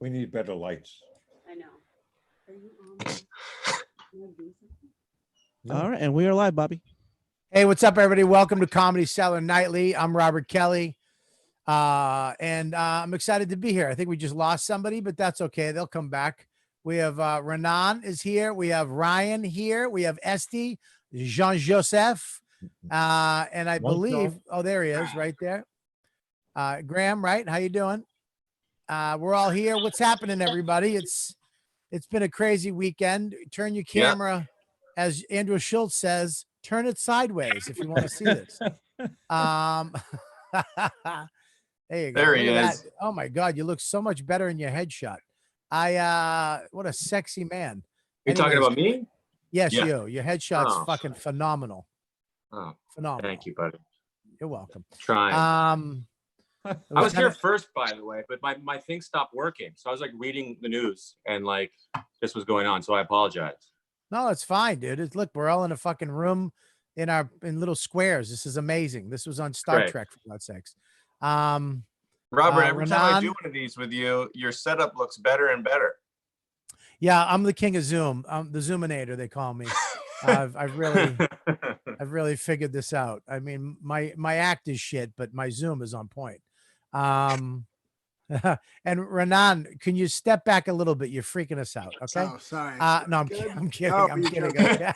We need better lights. I know. Are you on? All right, and we are live, Bobby. Hey, what's up, everybody? Welcome to Comedy Cellar Nightly. I'm Robert Kelly, and I'm excited to be here. I think we just lost somebody, but that's okay. They'll come back. We have Raanan is here. We have Ryan here. We have Esty, Jean-Joseph, and I believe, oh, there he is right there. Graham, right? How you doing? We're all here. What's happening, everybody? It's been a crazy weekend. Turn your camera, as Andrew Schultz says, turn it sideways if you want to see this. There you go. There he is. Oh my God, you look so much better in your headshot. What a sexy man. You're talking about me? Yes, Yeah. you. Your headshot's Oh. fucking phenomenal. Oh, Phenomenal. thank you, buddy. You're welcome. Trying. It I was here kinda- first, by the way, but my thing stopped working. So I was like reading the news and like this was going on. So I apologize. No, it's fine, dude. Look, we're all in a fucking room in little squares. This is amazing. This was on Star Great. Trek, for God's sakes. Robert, every time I do Raanan? one of these with you, your setup looks better and better. Yeah, I'm the king of Zoom. I'm the Zoominator, they call me. I've really figured this out. I mean, my act is shit, but my Zoom is on point. And Raanan, can you step back a little bit? You're freaking us out. Okay. Oh, sorry. No, I'm Good? kidding. Oh, I'm you kidding. joking.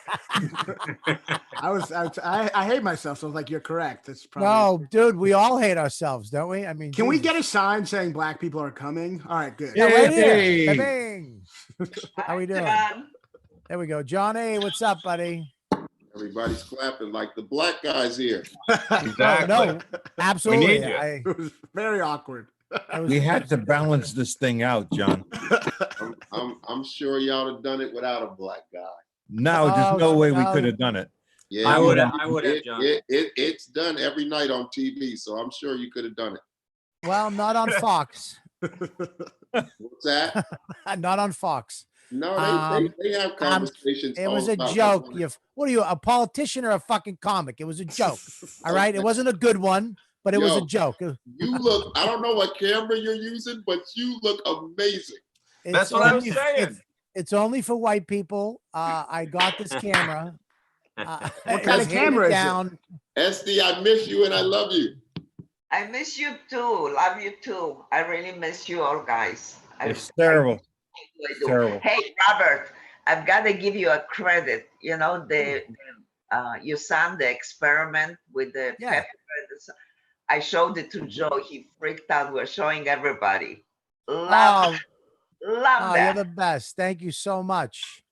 I hate myself. So I was like, you're correct. That's probably. No, dude, we all hate ourselves, don't we? I mean, Can we Jesus. get a sign saying black people are coming? All right, good. Yeah, right Hey. here. Bang. How we doing? There we go. Johnny, what's up, buddy? Everybody's clapping like the black guys here. Exactly. No, absolutely. need you. It was very awkward. We had to balance this thing out, John. I'm sure y'all have done it without a black guy. No, there's no way we no. could have done it. Yeah, I would have, John. It's done every night on TV, so I'm sure you could have done it. Well, not on Fox. What's that? Not on Fox. No, they have conversations. It was all a about joke. that. What are you, a politician or a fucking comic? It was a joke. All right. It wasn't a good one, but it was a Yo. joke. You look, I don't know what camera you're using, but you look amazing. That's what I'm only- saying. It's only for white people. I got this camera. What kind of camera is it? Esty, I miss you and I love you. I miss you too. Love you too. I really miss you all guys. It's terrible. I do. Terrible. Hey, Robert, I've got to give you a credit. You know, you sound the experiment with the pepper. I showed it to Joe. He freaked out. We're showing everybody. Love You're that. the best. Thank you so much.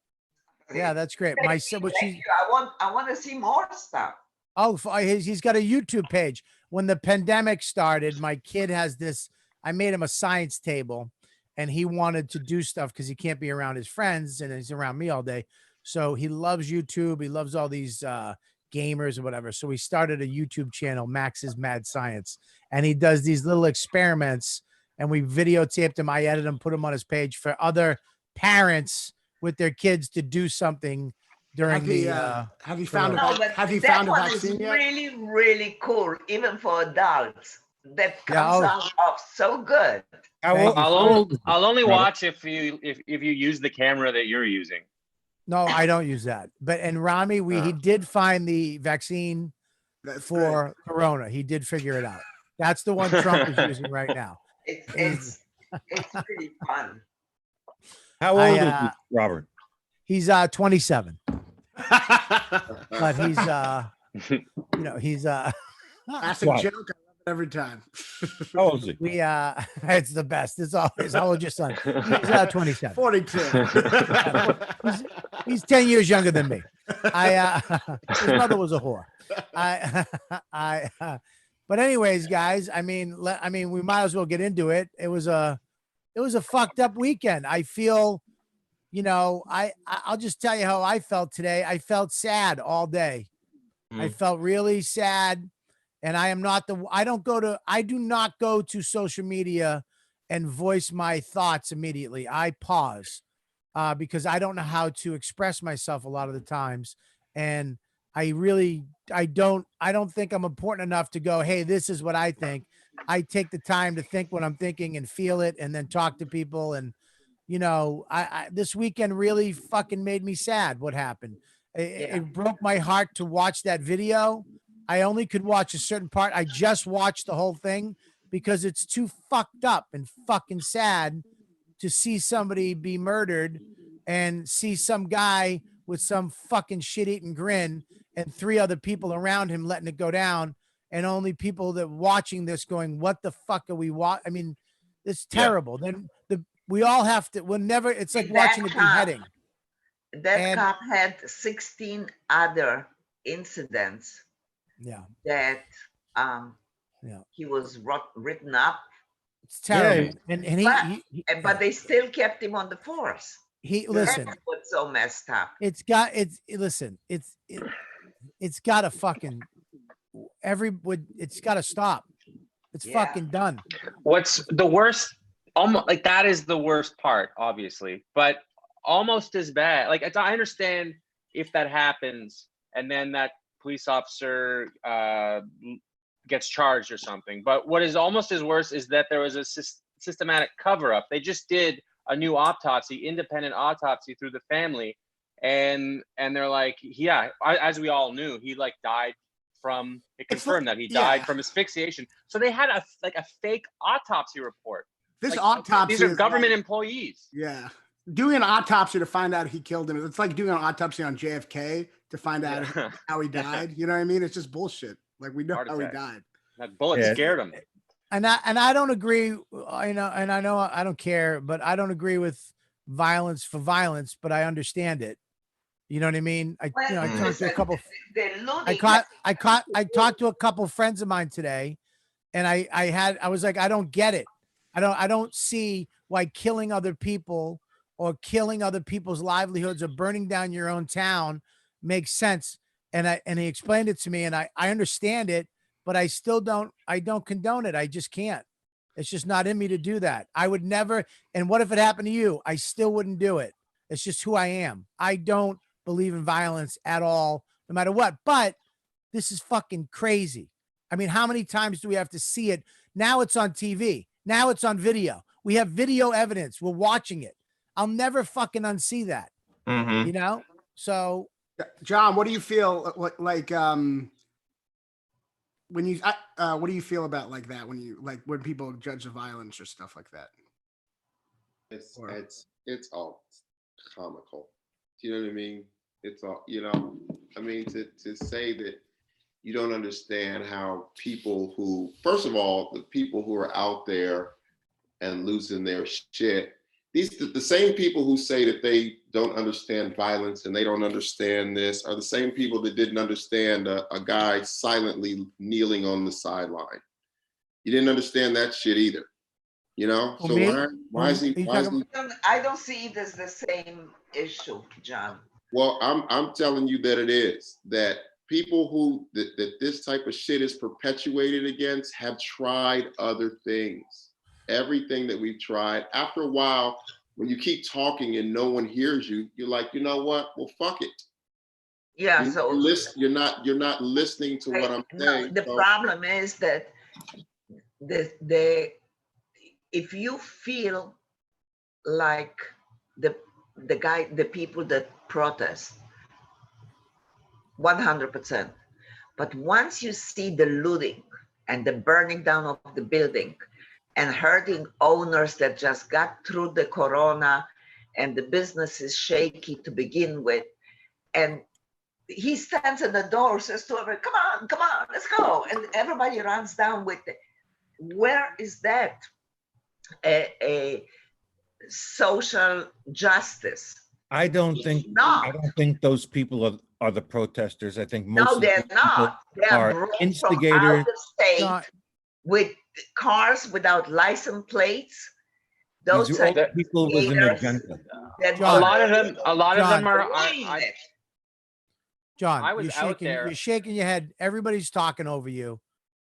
Yeah, that's great. My son, Thank you. I want to see more stuff. Oh, he's got a YouTube page. When the pandemic started, my kid has this. I made him a science table, and he wanted to do stuff because he can't be around his friends, and he's around me all day. So he loves YouTube. He loves all these gamers or whatever. So we started a YouTube channel, Max's Mad Science, and he does these little experiments. And we videotaped him. I edited him, put him on his page for other parents with their kids to do something during Have you found No, but have you that found a one is vaccine yet? really, really cool, even for adults. That comes Yeah, out off so good. I'll only watch if you use the camera that you're using. No, I don't use that. But and Rami, he did find the vaccine for Corona. He did figure it out. That's the one Trump is using right now. It's pretty fun. How old is he, Robert? He's 27. But he's he's Classic What? joke. I love it every time. How old is he? it's the best. It's always how old your son? He's 27. 42. He's 10 years younger than me. His mother was a whore. But anyways, guys, I mean, we might as well get into it. It was a fucked up weekend. I feel, I'll just tell you how I felt today. I felt sad all day. I felt really sad. And I do not go to social media and voice my thoughts immediately. I pause because I don't know how to express myself a lot of the times. And I don't think I'm important enough to go, hey, this is what I think. I take the time to think what I'm thinking and feel it, and then talk to people. And you know, I this weekend really fucking made me sad. What happened? It broke my heart to watch that video. I only could watch a certain part. I just watched the whole thing because it's too fucked up and fucking sad to see somebody be murdered and see some guy with some fucking shit-eating grin and 3 other people around him letting it go down, and only people that watching this going, what the fuck are we I mean, it's terrible. Then we all have to, we'll never, it's like watching a beheading. That cop had 16 other incidents that he was written up. It's terrible. And but they still kept him on the force. Listen, that's what's so messed up. It's got to fucking it's got to stop. It's fucking done. What's the worst? Almost like that is the worst part, obviously, but almost as bad. Like I understand if that happens and then that police officer gets charged or something. But what is almost as worse is that there was a systematic cover-up. They just did a new autopsy, independent autopsy through the family, and they're like, yeah, as we all knew, he like died from. It confirmed that he died from asphyxiation. So they had a fake autopsy report. This like, autopsy. These are government employees. Yeah. Doing an autopsy to find out he killed him. It's like doing an autopsy on JFK to find out how he died. You know what I mean? It's just bullshit. Like we know how he died. That bullet scared him. And I don't agree. I know I don't care, but I don't agree with violence for violence. But I understand it. You know what I mean? I talked to a couple. I talked to a couple friends of mine today, and I was like, I don't get it. I don't see why killing other people or killing other people's livelihoods or burning down your own town makes sense. And he explained it to me, and I understand it, but I still don't condone it. I just can't. It's just not in me to do that. I would never. And what if it happened to you? I still wouldn't do it. It's just who I am. I don't believe in violence at all, no matter what. But this is fucking crazy. I mean, how many times do we have to see it? Now it's on TV. Now it's on video. We have video evidence. We're watching it. I'll never fucking unsee that. You know? So, John, what do you feel like when you what do you feel about like that when people judge the violence or stuff like that? It's all comical. Do you know what I mean? It's all, you know, I mean, to say that you don't understand how people who, first of all, the people who are out there and losing their shit, the same people who say that they don't understand violence and they don't understand this are the same people that didn't understand a guy silently kneeling on the sideline. You didn't understand that shit either, you know? So why is he? I don't see it as the same issue, John. Well, I'm telling you that it is. That people who that this type of shit is perpetuated against have tried other things. Everything that we've tried. After a while, when you keep talking and no one hears you, you're like, you know what? Well, fuck it. Yeah. You're not listening to what I'm saying. The problem is that if you feel like the people that protest 100%, but once you see the looting and the burning down of the building and hurting owners that just got through the corona and the business is shaky to begin with, and he stands at the door, says to everyone, come on, let's go, and everybody runs down with it. Where is that a social justice? I don't think those people are the protesters. I think most they're not. They are instigators from out of state with cars without license plates. Those are people with an agenda. A lot of them are. John, you're shaking your head. Everybody's talking over you.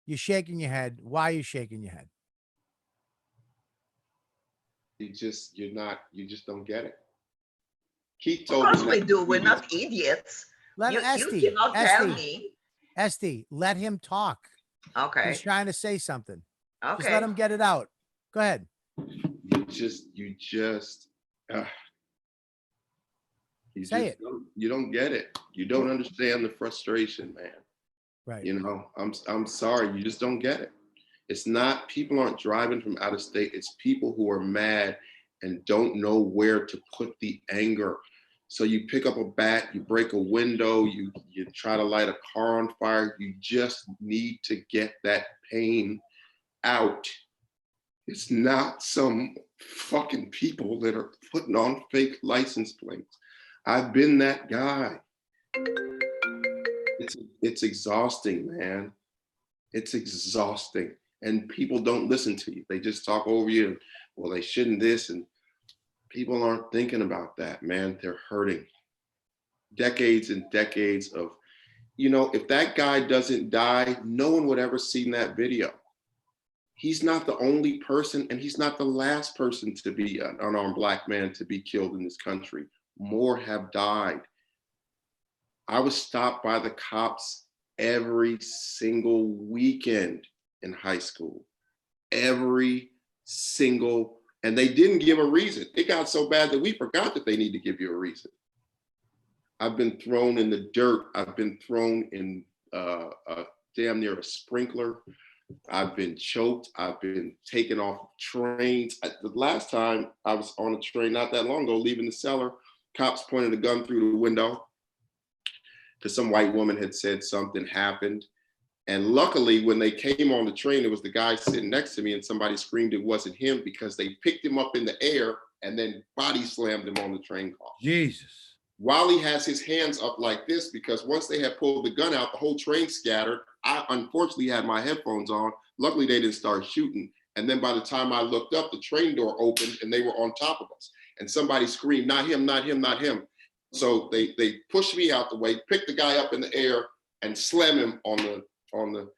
You're shaking your head. Why are you shaking your head? You just don't get it. Keith told me. Of course we do. We're not idiots. You cannot tell me. Esty, let him talk. Okay. He's trying to say something. Just Okay. let him get it out. Go ahead. Uh, Say it. you don't get it. You don't understand the frustration, man. Right. You know, I'm sorry, you just don't get it. It's not, people aren't driving from out of state. It's people who are mad and don't know where to put the anger. So you pick up a bat, you break a window, you try to light a car on fire. You just need to get that pain out. It's not some fucking people that are putting on fake license plates. I've been that guy. It's exhausting, man. It's exhausting. And people don't listen to you. They just talk over you. And, well, they shouldn't this. And people aren't thinking about that, man. They're hurting. Decades and decades of, you know, if that guy doesn't die, no one would ever seen that video. He's not the only person, and he's not the last person to be an unarmed Black man to be killed in this country. More have died. I was stopped by the cops every single weekend in high school. Every single, and they didn't give a reason. It got so bad that we forgot that they need to give you a reason. I've been thrown in the dirt. I've been thrown in damn near a sprinkler. I've been choked. I've been taken off trains. The last time I was on a train not that long ago, leaving the Cellar, cops pointed a gun through the window because some white woman had said something happened. And luckily, when they came on the train, it was the guy sitting next to me, and somebody screamed it wasn't him because they picked him up in the air and then body slammed him on the train car. Jesus. While he has his hands up like this, because once they had pulled the gun out, the whole train scattered. I unfortunately had my headphones on. Luckily, they didn't start shooting. And then by the time I looked up, the train door opened and they were on top of us. And somebody screamed, not him, not him, not him. So they pushed me out the way, picked the guy up in the air and slammed him on the,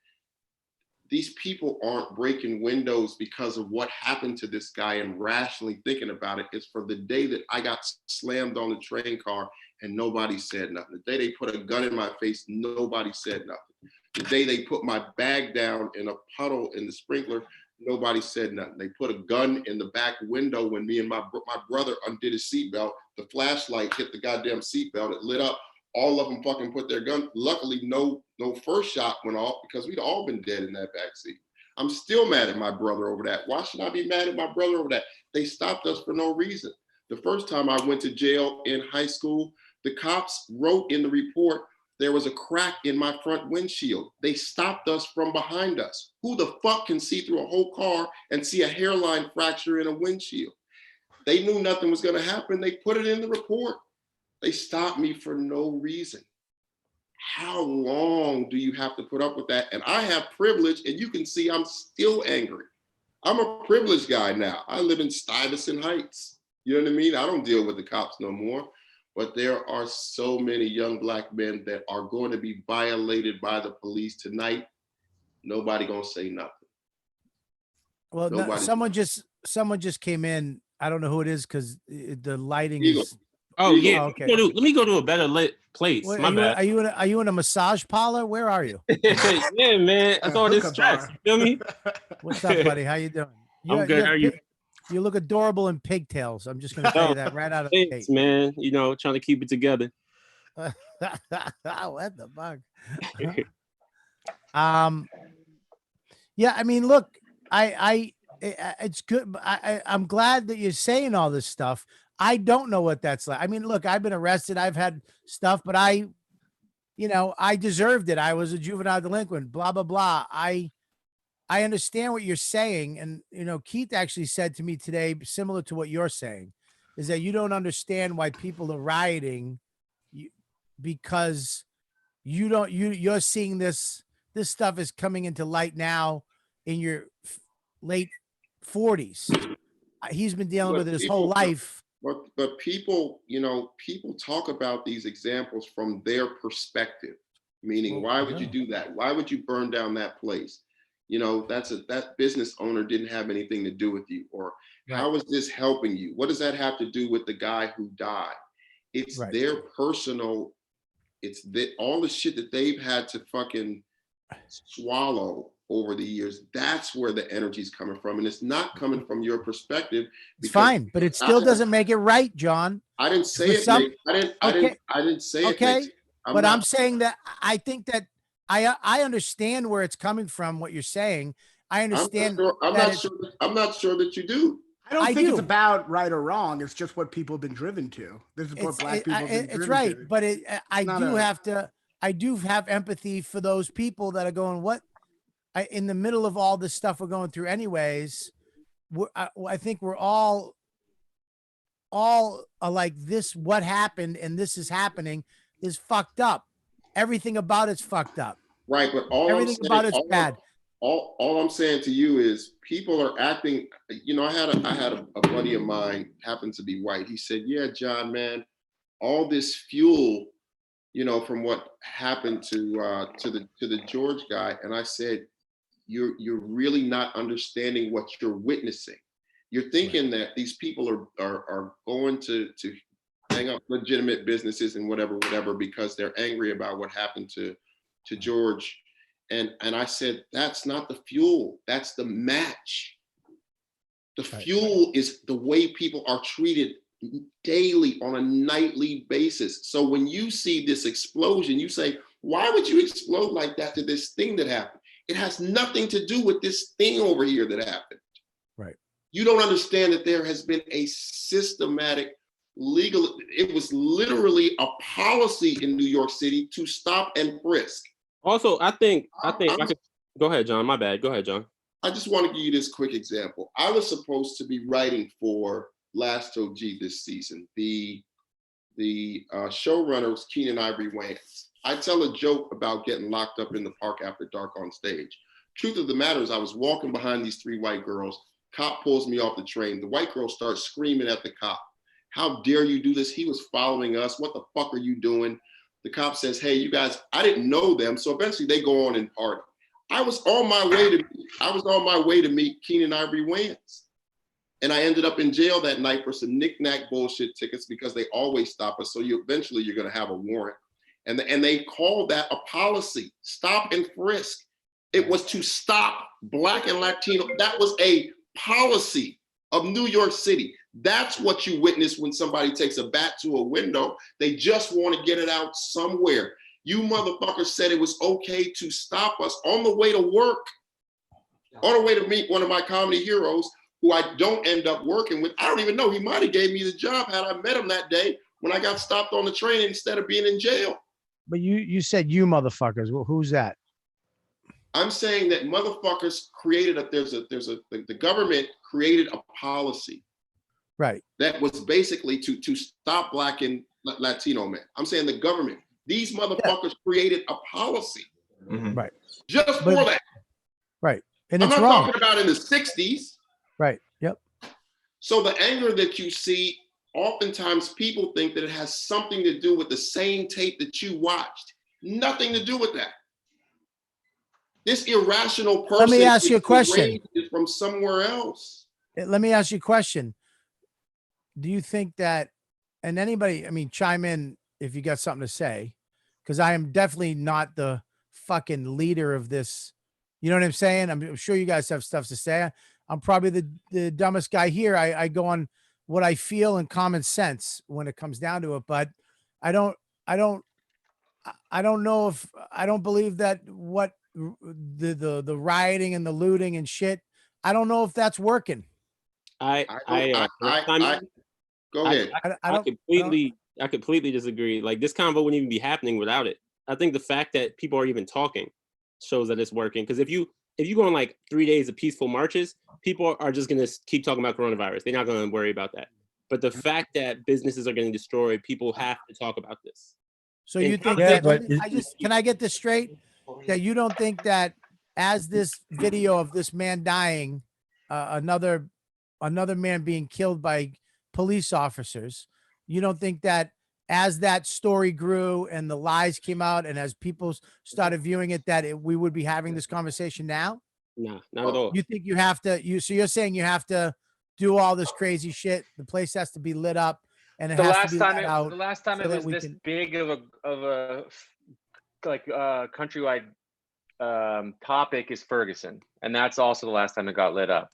these people aren't breaking windows because of what happened to this guy and rationally thinking about it. It's for the day that I got slammed on the train car and nobody said nothing. The day they put a gun in my face, nobody said nothing. The day they put my bag down in a puddle in the sprinkler, nobody said nothing. They put a gun in the back window when me and my brother undid his seatbelt. The flashlight hit the goddamn seatbelt. It lit up. All of them fucking put their gun. Luckily, no first shot went off because we'd all been dead in that backseat. I'm still mad at my brother over that. Why should I be mad at my brother over that? They stopped us for no reason. The first time I went to jail in high school, the cops wrote in the report, there was a crack in my front windshield. They stopped us from behind us. Who the fuck can see through a whole car and see a hairline fracture in a windshield? They knew nothing was gonna happen. They put it in the report. They stopped me for no reason. How long do you have to put up with that? And I have privilege, and you can see I'm still angry. I'm a privileged guy now. I live in Stuyvesant Heights. You know what I mean? I don't deal with the cops no more. But there are so many young Black men that are going to be violated by the police tonight. Nobody gonna say nothing. Well, no, someone just came in. I don't know who it is because the lighting is. Oh yeah. okay. Let me go to a better lit place. Wait, My bad. Are you in a massage parlor? Where are you? Yeah, man. That's all this stress. You feel me? What's up, buddy? How you doing? I'm good. How are you? You look adorable in pigtails. I'm just gonna tell you that right out of the gate. Thanks, man. You know, trying to keep it together. What the fuck? Yeah, I mean, look, it's good. I'm glad that you're saying all this stuff. I don't know what that's like. I mean, look, I've been arrested. I've had stuff, but I deserved it. I was a juvenile delinquent, blah, blah, blah. I understand what you're saying. And, Keith actually said to me today, similar to what you're saying, is that you don't understand why people are rioting because you're seeing this stuff is coming into light now in your late 40s. He's been dealing with it his whole life. But people, people talk about these examples from their perspective, meaning, why would you do that? Why would you burn down that place? That business owner didn't have anything to do with you. Or how is this helping you? What does that have to do with the guy who died? It's their personal, all the shit that they've had to fucking swallow over the years. That's where the energy is coming from. And it's not coming from your perspective. It's fine, but it still doesn't make it right, John. I didn't say it. I didn't say it. Okay, but not, I'm saying that I think that I understand where it's coming from, what you're saying. I understand. I'm not sure that you do. I don't think it's about right or wrong. It's just what people have been driven to. This is what black people have been driven It's right, to. but I do have empathy for those people that are going, what, in the middle of all this stuff we're going through anyways. I think we're all like this, what happened and this is happening is fucked up. Everything about it's fucked up. Right, but everything about it's bad. All I'm saying to you is people are acting, you know, I had a buddy of mine, happened to be white. He said, yeah, John, man, all this fuel, you know, from what happened to the George guy. And I said, you're really not understanding what you're witnessing. You're thinking that these people are going to hang up legitimate businesses and whatever, because they're angry about what happened to George. And I said, that's not the fuel, that's the match. The fuel is the way people are treated daily on a nightly basis. So when you see this explosion, you say, why would you explode like that to this thing that happened? It has nothing to do with this thing over here that happened. Right. You don't understand that there has been a systematic legal, it was literally a policy in New York City to stop and frisk. Also, I think I could go ahead, John. My bad. Go ahead, John. I just want to give you this quick example. I was supposed to be writing for Last OG this season. The showrunner was Keenan Ivory Wayans. I tell a joke about getting locked up in the park after dark on stage. Truth of the matter is I was walking behind these three white girls. Cop pulls me off the train. The white girl starts screaming at the cop. How dare you do this? He was following us. What the fuck are you doing? The cop says, hey, you guys, I didn't know them. So eventually they go on and party. I was on my way to meet Keenan Ivory Wayans. And I ended up in jail that night for some knick-knack bullshit tickets because they always stop us. So eventually you're going to have a warrant. And they called that a policy, stop and frisk. It was to stop Black and Latino. That was a policy of New York City. That's what you witness when somebody takes a bat to a window. They just want to get it out somewhere. You motherfuckers said it was okay to stop us on the way to work, on the way to meet one of my comedy heroes who I don't end up working with. I don't even know. He might have gave me the job had I met him that day when I got stopped on the train instead of being in jail. But you said you motherfuckers. Well, who's that? I'm saying that motherfuckers created the government created a policy. Right. That was basically to stop Black and Latino men. I'm saying the government, these motherfuckers created a policy. Mm-hmm. Right. Just for that. Right. And I'm it's not wrong. talking about in the 60s. Right. Yep. So the anger that you see, oftentimes people think that it has something to do with the same tape that you watched. Nothing to do with that. This irrational person. Let me ask you a question. Is from somewhere else. Let me ask you a question. Do you think that, and anybody, I mean, chime in if you got something to say, because I am definitely not the fucking leader of this. You know what I'm saying? I'm sure you guys have stuff to say. I'm probably the dumbest guy here. I go on what I feel and common sense when it comes down to it, but I don't know if I don't believe that what the rioting and the looting and shit. I don't know if that's working. Go ahead. I completely disagree. Like, this convo wouldn't even be happening without it. I think the fact that people are even talking shows that it's working. Because if you go on like 3 days of peaceful marches, people are just gonna keep talking about coronavirus. They're not gonna worry about that. But the fact that businesses are getting destroyed, people have to talk about this. So you think can I get this straight? That you don't think that as this video of this man dying, another man being killed by police officers, you don't think that as that story grew and the lies came out and as people started viewing it, that we would be having this conversation now? Nah, not at all. You think you have to, so you're saying you have to do all this crazy shit. The place has to be lit up and it has to be let out. The last time it was this big of a countrywide topic is Ferguson, and that's also the last time it got lit up.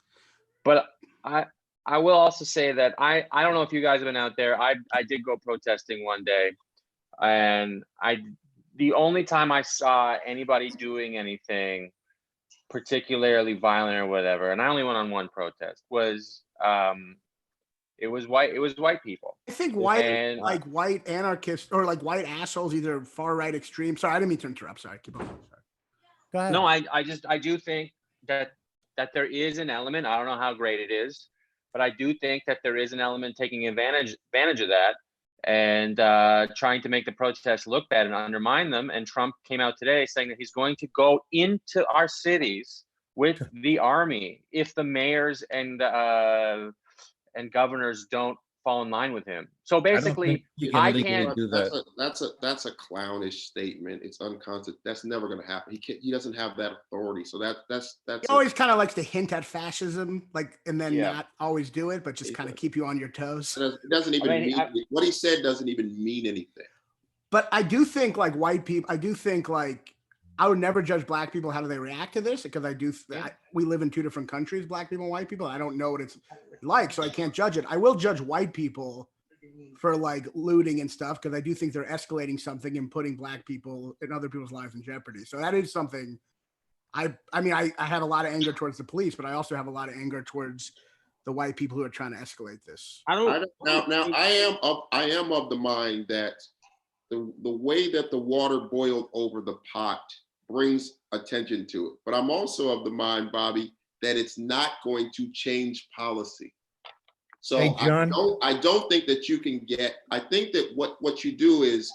But I will also say that I don't know if you guys have been out there. I did go protesting one day, and the only time I saw anybody doing anything particularly violent or whatever, and I only went on one protest, was it was white people. I think white, And like white anarchists or like white assholes, either far right extreme. Sorry, I didn't mean to interrupt. Sorry, keep on. Sorry. Go ahead. no, I do think that there is an element. I don't know how great it is, but I do think that there is an element taking advantage of that and trying to make the protests look bad and undermine them. And Trump came out today saying that he's going to go into our cities with the army if the mayors and governors don't fall in line with him. So basically, I can't do that. That's a clownish statement. It's unconstitutional. That's never going to happen. He doesn't have that authority. So that's He always kind of likes to hint at fascism, like, and then Yeah. not always do it, but just kind of keep you on your toes. it doesn't even I mean, mean what he said doesn't even mean anything. But I do think like white people, I do think like I would never judge black people how do they react to this because we live in two different countries, black people and white people. I don't know what it's like, so I can't judge it. I will judge white people for like looting and stuff because I do think they're escalating something and putting black people and other people's lives in jeopardy. So that is something. I mean, I have a lot of anger towards the police, but I also have a lot of anger towards the white people who are trying to escalate this. Now I am of the mind that the way that the water boiled over the pot brings attention to it. But I'm also of the mind, Bobby, that it's not going to change policy. So Hey, John. I don't think that you can get, I think that what you do is,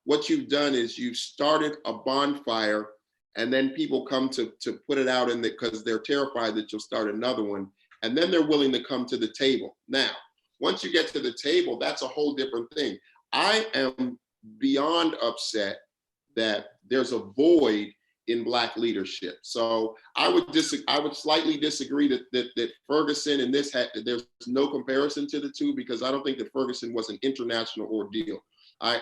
what you've done is you've started a bonfire and then people come to put it out in because they're terrified that you'll start another one. And then they're willing to come to the table. Now, once you get to the table, that's a whole different thing. I am beyond upset that there's a void in Black leadership. So I would slightly disagree that Ferguson and there's no comparison to the two because I don't think that Ferguson was an international ordeal. I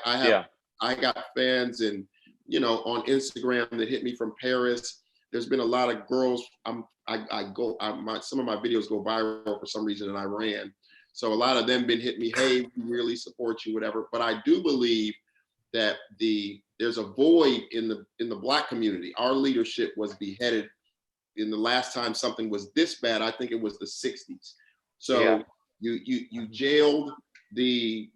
got fans and on Instagram that hit me from Paris. There's been a lot of girls. Some of my videos go viral for some reason in Iran. So a lot of them been hitting me, hey, we really support you, whatever. But I do believe that there's a void in the Black community. Our leadership was beheaded in the last time something was this bad. I think it was the 60s. So you jailed the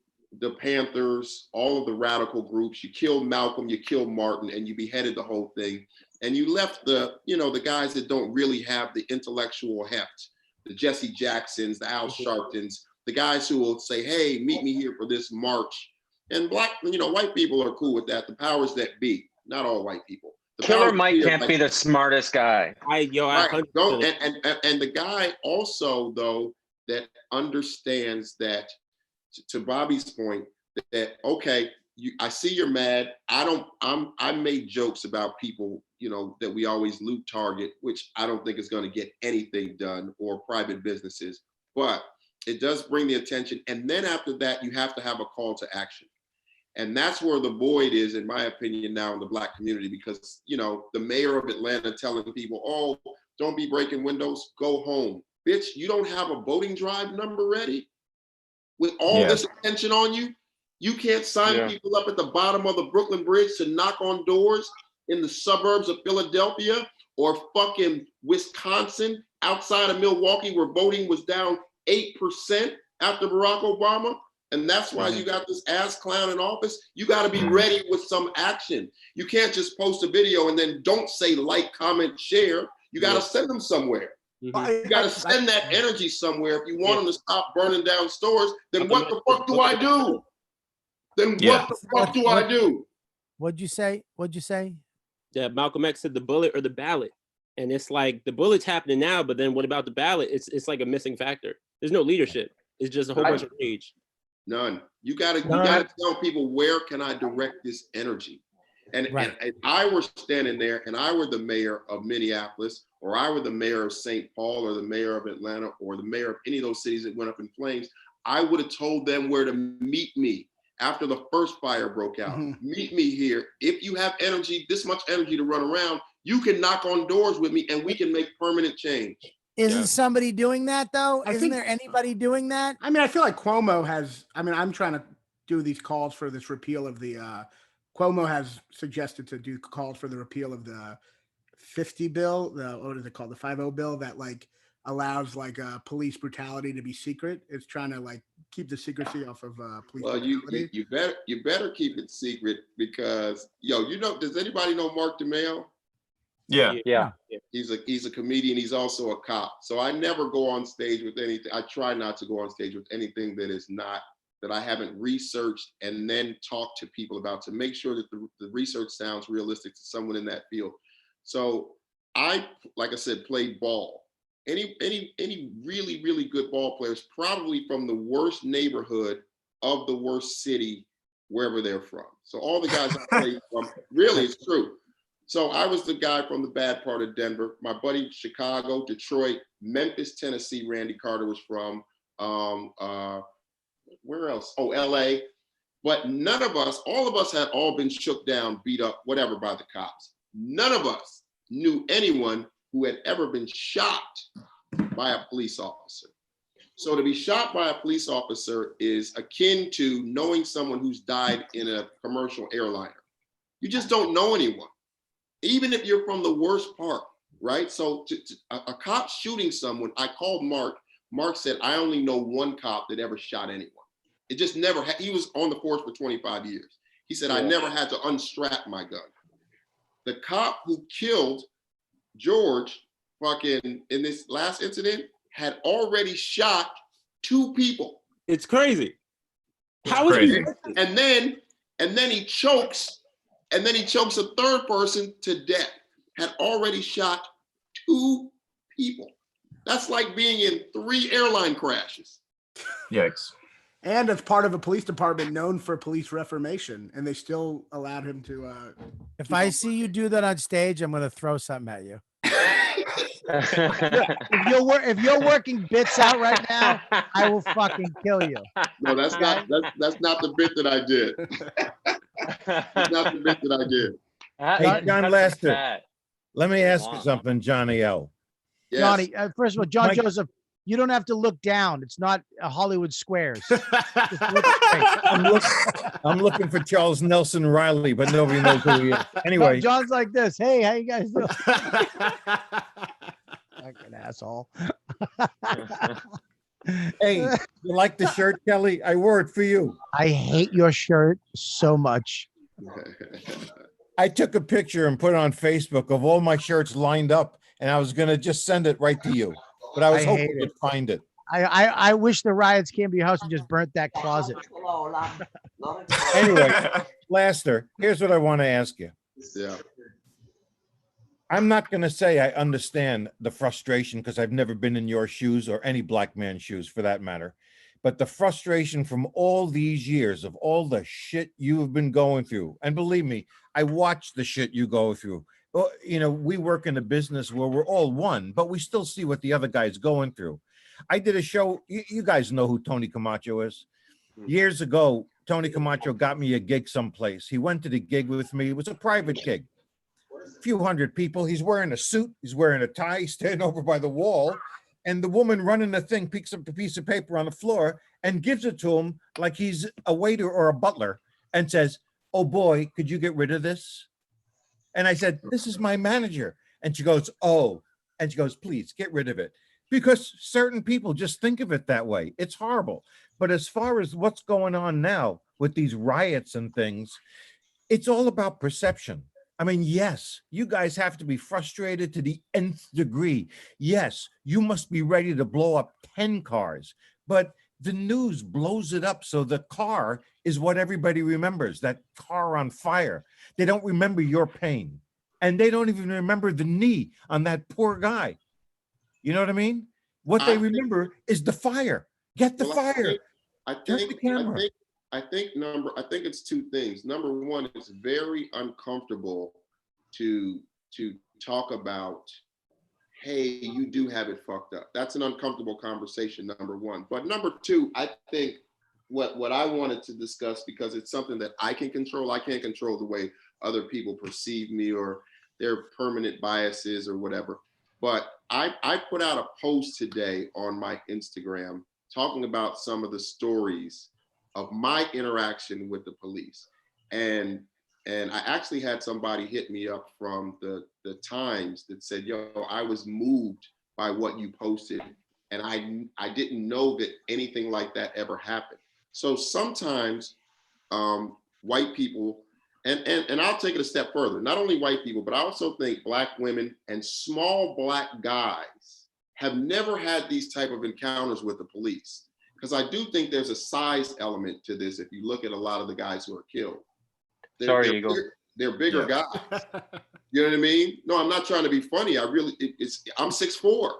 Panthers, all of the radical groups. You killed Malcolm, you killed Martin, and you beheaded the whole thing. And you left the guys that don't really have the intellectual heft, the Jesse Jacksons, the Al Sharptons, the guys who will say, hey, meet me here for this march. And white people are cool with that. The powers that be, not all white people. Killer Mike can't be the smartest guy. And the guy also, though, that understands that, to Bobby's point, that okay, I see you're mad. I made jokes about people, that we always loot Target, which I don't think is going to get anything done, or private businesses, but it does bring the attention. And then after that, you have to have a call to action. And that's where the void is, in my opinion, now in the Black community, because, the mayor of Atlanta telling people, oh, don't be breaking windows, go home. Bitch, you don't have a voting drive number ready? With all this attention on you, you can't sign people up at the bottom of the Brooklyn Bridge to knock on doors in the suburbs of Philadelphia or fucking Wisconsin, outside of Milwaukee, where voting was down 8% after Barack Obama. And that's why you got this ass clown in office. You got to be ready with some action. You can't just post a video and then don't say like, comment, share. You got to send them somewhere. You got to send that energy somewhere. If you want them to stop burning down stores, then what the fuck do I do? What the fuck do I do? What'd you say? Yeah, Malcolm X said the bullet or the ballot. And it's like the bullet's happening now, but then what about the ballot? It's like a missing factor. There's no leadership. It's just a whole bunch of rage. None. You gotta tell people, where can I direct this energy? And if I were standing there and I were the mayor of Minneapolis, or I were the mayor of St. Paul, or the mayor of Atlanta, or the mayor of any of those cities that went up in flames, I would have told them where to meet me after the first fire broke out. Meet me here. If you have energy, this much energy to run around, You can knock on doors with me and we can make permanent change. Isn't somebody doing that though? I Isn't think- there anybody doing that? I mean, I feel like Cuomo has. I mean, I'm trying to do these calls for this repeal of the. Cuomo has suggested to do calls for the repeal of the 50 bill. The what is it called? The 50 bill that like allows like police brutality to be secret. It's trying to like keep the secrecy off of police Well, brutality. you better keep it secret because does anybody know Mark DeMeo? Yeah. Yeah. He's a comedian. He's also a cop. So I never go on stage with anything. I try not to go on stage with anything that I haven't researched and then talked to people about to make sure that the research sounds realistic to someone in that field. So I, like I said, played ball. Any really, really good ball players, probably from the worst neighborhood of the worst city, wherever they're from. So all the guys I played from, really, it's true. So I was the guy from the bad part of Denver. My buddy, Chicago, Detroit, Memphis, Tennessee, Randy Carter was from. Where else? Oh, LA. But none of us, all of us had all been shook down, beat up, whatever by the cops. None of us knew anyone who had ever been shot by a police officer. So to be shot by a police officer is akin to knowing someone who's died in a commercial airliner. You just don't know anyone, even if you're from the worst part, right? So a cop shooting someone, I called Mark. Mark said, I only know one cop that ever shot anyone. It just never had, he was on the force for 25 years. He said, I never had to unstrap my gun. The cop who killed George fucking in this last incident had already shot 2 people. It's crazy. How is he? And then he chokes, a 3rd person to death. Had already shot 2 people. That's like being in 3 airline crashes. Yikes. And as part of a police department known for police reformation, and they still allowed him to. If I see you do that on stage, I'm going to throw something at you. If you're working bits out right now, I will fucking kill you. No, that's not the bit that I did. That's not the bit that I did. Hey, John Lester, Bad. let me ask you something, Johnny O. Yes. Johnny, first of all, John Mike- Joseph, you don't have to look down. It's not Hollywood Squares. Just look straight. I'm looking for Charles Nelson Riley, but nobody knows who he is. Anyway, John's like this. Hey, how you guys doing? Fucking asshole. hey, you like the shirt, Kelly? I wore it for you. I hate your shirt so much. I took a picture and put it on Facebook of all my shirts lined up, and I was going to just send it right to you. But I was I hoping hate you'd find it. I wish the riots came to your house and just burnt that closet. Anyway, Lester, here's what I want to ask you. Yeah. I'm not going to say I understand the frustration because I've never been in your shoes or any black man's shoes for that matter. But the frustration from all these years of all the shit you've been going through. And believe me, I watch the shit you go through. Well, you know, we work in a business where we're all one, but we still see what the other guy's going through. I did a show. You guys know who Tony Camacho is. Years ago, Tony Camacho got me a gig someplace. He went to the gig with me. It was a private gig. A few hundred people. He's wearing a suit. He's wearing a tie, standing over by the wall. And the woman running the thing picks up the piece of paper on the floor and gives it to him like he's a waiter or a butler and says, "Oh boy, could you get rid of this?" And I said, "This is my manager." And she goes, "Oh," and she goes, "Please get rid of it." Because certain people just think of it that way. It's horrible. But as far as what's going on now with these riots and things, it's all about perception. I mean, yes, you guys have to be frustrated to the nth degree. Yes, you must be ready to blow up 10 cars, but the news blows it up so the car is what everybody remembers, that car on fire. They don't remember your pain, and they don't even remember the knee on that poor guy. You know what I mean? What they remember is the fire. Get the fire. Turn the camera. I think it's 2 things. Number one, it's very uncomfortable to talk about, hey, you do have it fucked up. That's an uncomfortable conversation, number one. But number 2, I think what I wanted to discuss, because it's something that I can control. I can't control the way other people perceive me or their permanent biases or whatever. But I put out a post today on my Instagram talking about some of the stories of my interaction with the police. And I actually had somebody hit me up from the Times that said, yo, I was moved by what you posted. And I didn't know that anything like that ever happened. So sometimes white people, and I'll take it a step further, not only white people, but I also think Black women and small Black guys have never had these type of encounters with the police. Because I do think there's a size element to this. If you look at a lot of the guys who are killed, they're bigger guys. You know what I mean? No, I'm not trying to be funny. I'm 6'4".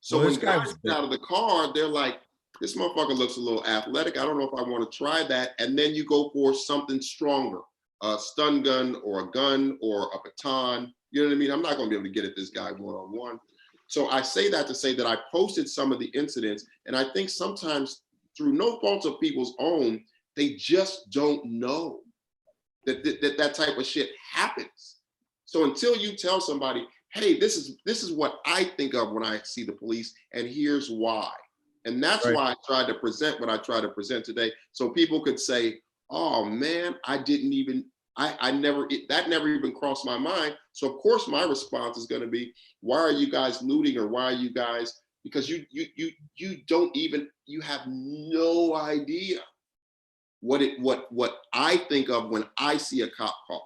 So Well, when this guy guys get out of the car, they're like, this motherfucker looks a little athletic. I don't know if I want to try that. And then you go for something stronger, a stun gun or a gun or a baton. You know what I mean? I'm not going to be able to get at this guy one-on-one. So I say that to say that I posted some of the incidents, and I think sometimes through no fault of people's own, they just don't know that type of shit happens. So until you tell somebody, hey, this is what I think of when I see the police, and here's why. And that's Right. why I tried to present what I tried to present today, so people could say, oh man, that never even crossed my mind. So of course my response is going to be, why are you guys looting, or why are you guys, because you have no idea what I think of when I see a cop car.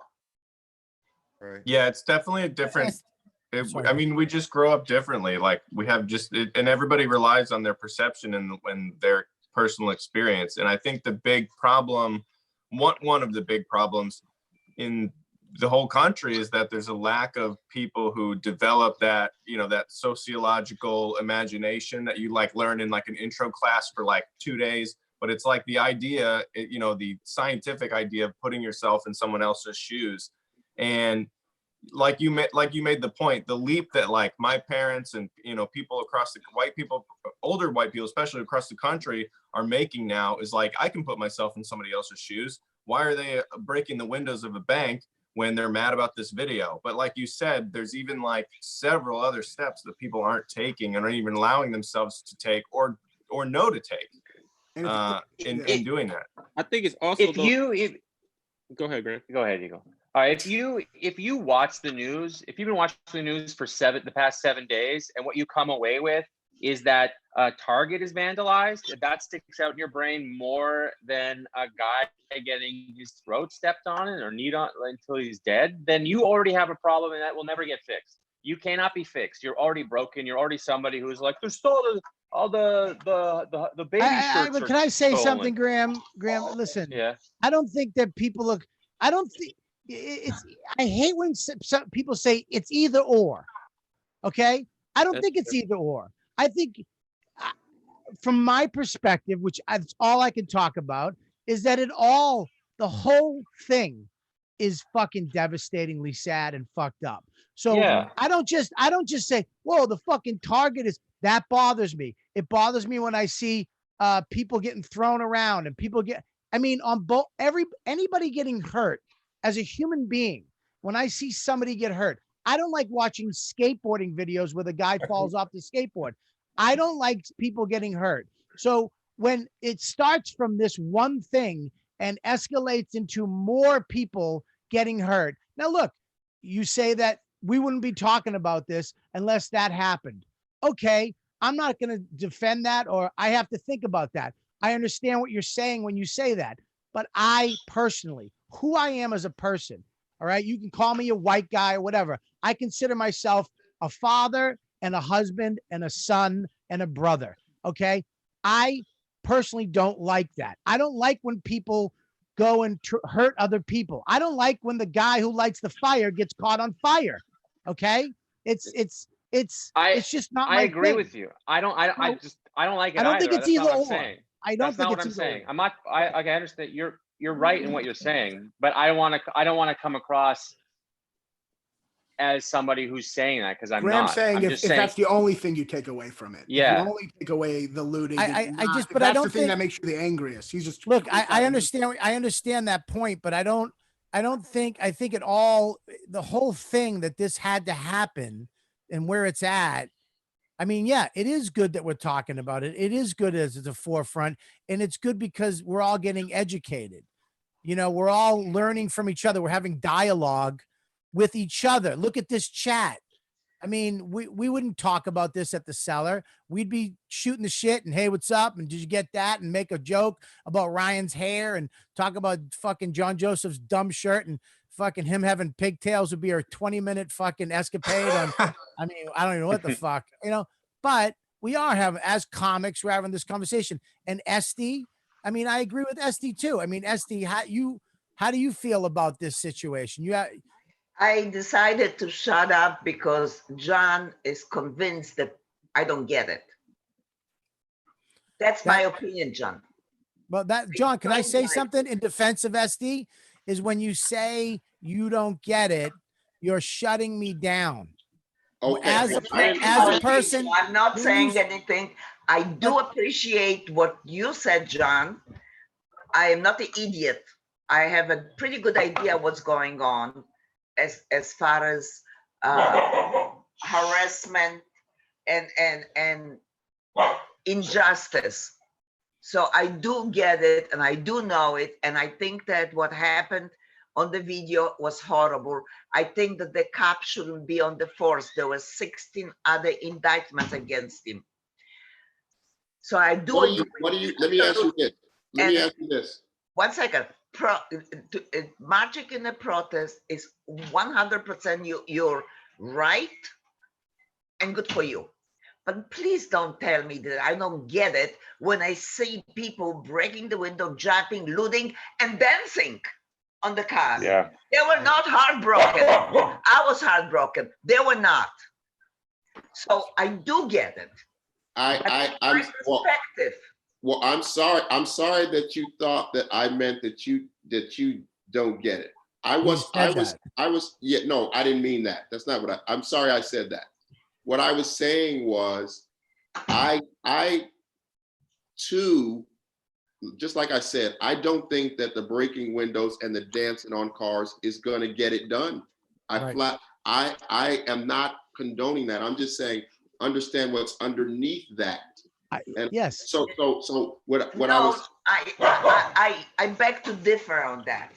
Right. Yeah, it's definitely a different. Sorry. I mean, we just grow up differently. Like we have and everybody relies on their perception and their personal experience. And I think the big problem, one of the big problems in the whole country is that there's a lack of people who develop that, that sociological imagination that you like learn in like an intro class for like 2 days. But it's like the idea, the scientific idea of putting yourself in someone else's shoes. And like you made the point, the leap that like my parents and people across older white people, especially across the country, are making now is like, I can put myself in somebody else's shoes. Why are they breaking the windows of a bank when they're mad about this video? But like you said, there's even like several other steps that people aren't taking and aren't even allowing themselves to take or know to take in doing that. I think it's also Go ahead, Grant. Go ahead, Eagle. All right, if you watch the news, if you've been watching the news for the past 7 days, and what you come away with is that Target is vandalized, that sticks out in your brain more than a guy getting his throat stepped on or kneed on until he's dead, then you already have a problem, and that will never get fixed. You cannot be fixed. You're already broken. You're already somebody who's like, there's still all the baby shirts. But can I say stolen. something, Graham? Listen. Yeah. I don't think that people look. I don't think it's. I hate when some people say it's either or. Okay, I don't think it's either or. I think, from my perspective, which that's all I can talk about, is that the whole thing is fucking devastatingly sad and fucked up. So yeah. I don't just say, whoa, the fucking Target is, that bothers me. It bothers me when I see people getting thrown around and anybody getting hurt as a human being. When I see somebody get hurt, I don't like watching skateboarding videos where the guy falls off the skateboard. I don't like people getting hurt. So when it starts from this one thing and escalates into more people getting hurt. Now, look, you say that we wouldn't be talking about this unless that happened. Okay, I'm not going to defend that, or I have to think about that. I understand what you're saying when you say that. But I personally, who I am as a person, all right, you can call me a white guy or whatever. I consider myself a father and a husband and a son and a brother. Okay. I personally don't like that. I don't like when people go and hurt other people. I don't like when the guy who lights the fire gets caught on fire. Okay. It's just not my I agree thing. with you. I don't like it. I don't think either. it's That's either not what I'm or. saying. I don't That's think not it's what I'm either saying. or. I understand you're right in what you're saying, but I don't want to come across as somebody who's saying that, because I'm Graham's not. saying I'm if just saying that's the only thing you take away from it. Yeah. If you only take away the looting. I that's don't the thing think that makes you the angriest. He's just look. I understand that point, but I think it all. the whole thing that this had to happen and where it's at. I mean, yeah, it is good that we're talking about it. It is good as it's a forefront, and it's good because we're all getting educated. You know, we're all learning from each other. We're having dialogue with each other. Look at this chat. I mean, we wouldn't talk about this at the Cellar. We'd be shooting the shit and, hey, what's up? And did you get that? And make a joke about Ryan's hair and talk about fucking John Joseph's dumb shirt and fucking him having pigtails would be our 20-minute fucking escapade on. I mean, I don't even know what the fuck, you know, but we are having, as comics, we're having this conversation. And Esty, I mean, I agree with Esty too. I mean, Esty, how do you feel about this situation? I decided to shut up because John is convinced that I don't get it. That's my opinion, John. Well, John, can I say something in defense of SD? Is when you say you don't get it, you're shutting me down. Okay. As a person, I'm not saying anything. I do appreciate what you said, John. I am not an idiot. I have a pretty good idea what's going on as far as harassment and injustice. So I do get it and I do know it. And I think that what happened on the video was horrible. I think that the cop shouldn't be on the force. There were 16 other indictments against him. So I do agree. Let me ask you this. 1 second. Marching in a protest is 100% your right and good for you. But please don't tell me that I don't get it when I see people breaking the window, jumping, looting, and dancing on the cars. Yeah. They were not heartbroken. I was heartbroken. They were not. So I do get it. I'm perspective. Well, I'm sorry. I'm sorry that you thought that I meant that you don't get it. I didn't mean that. That's not what I'm sorry I said that. What I was saying was I too, just like I said, I don't think that the breaking windows and the dancing on cars is going to get it done. I am not condoning that. I'm just saying, understand what's underneath that. Yes. So what I was. I beg to differ on that.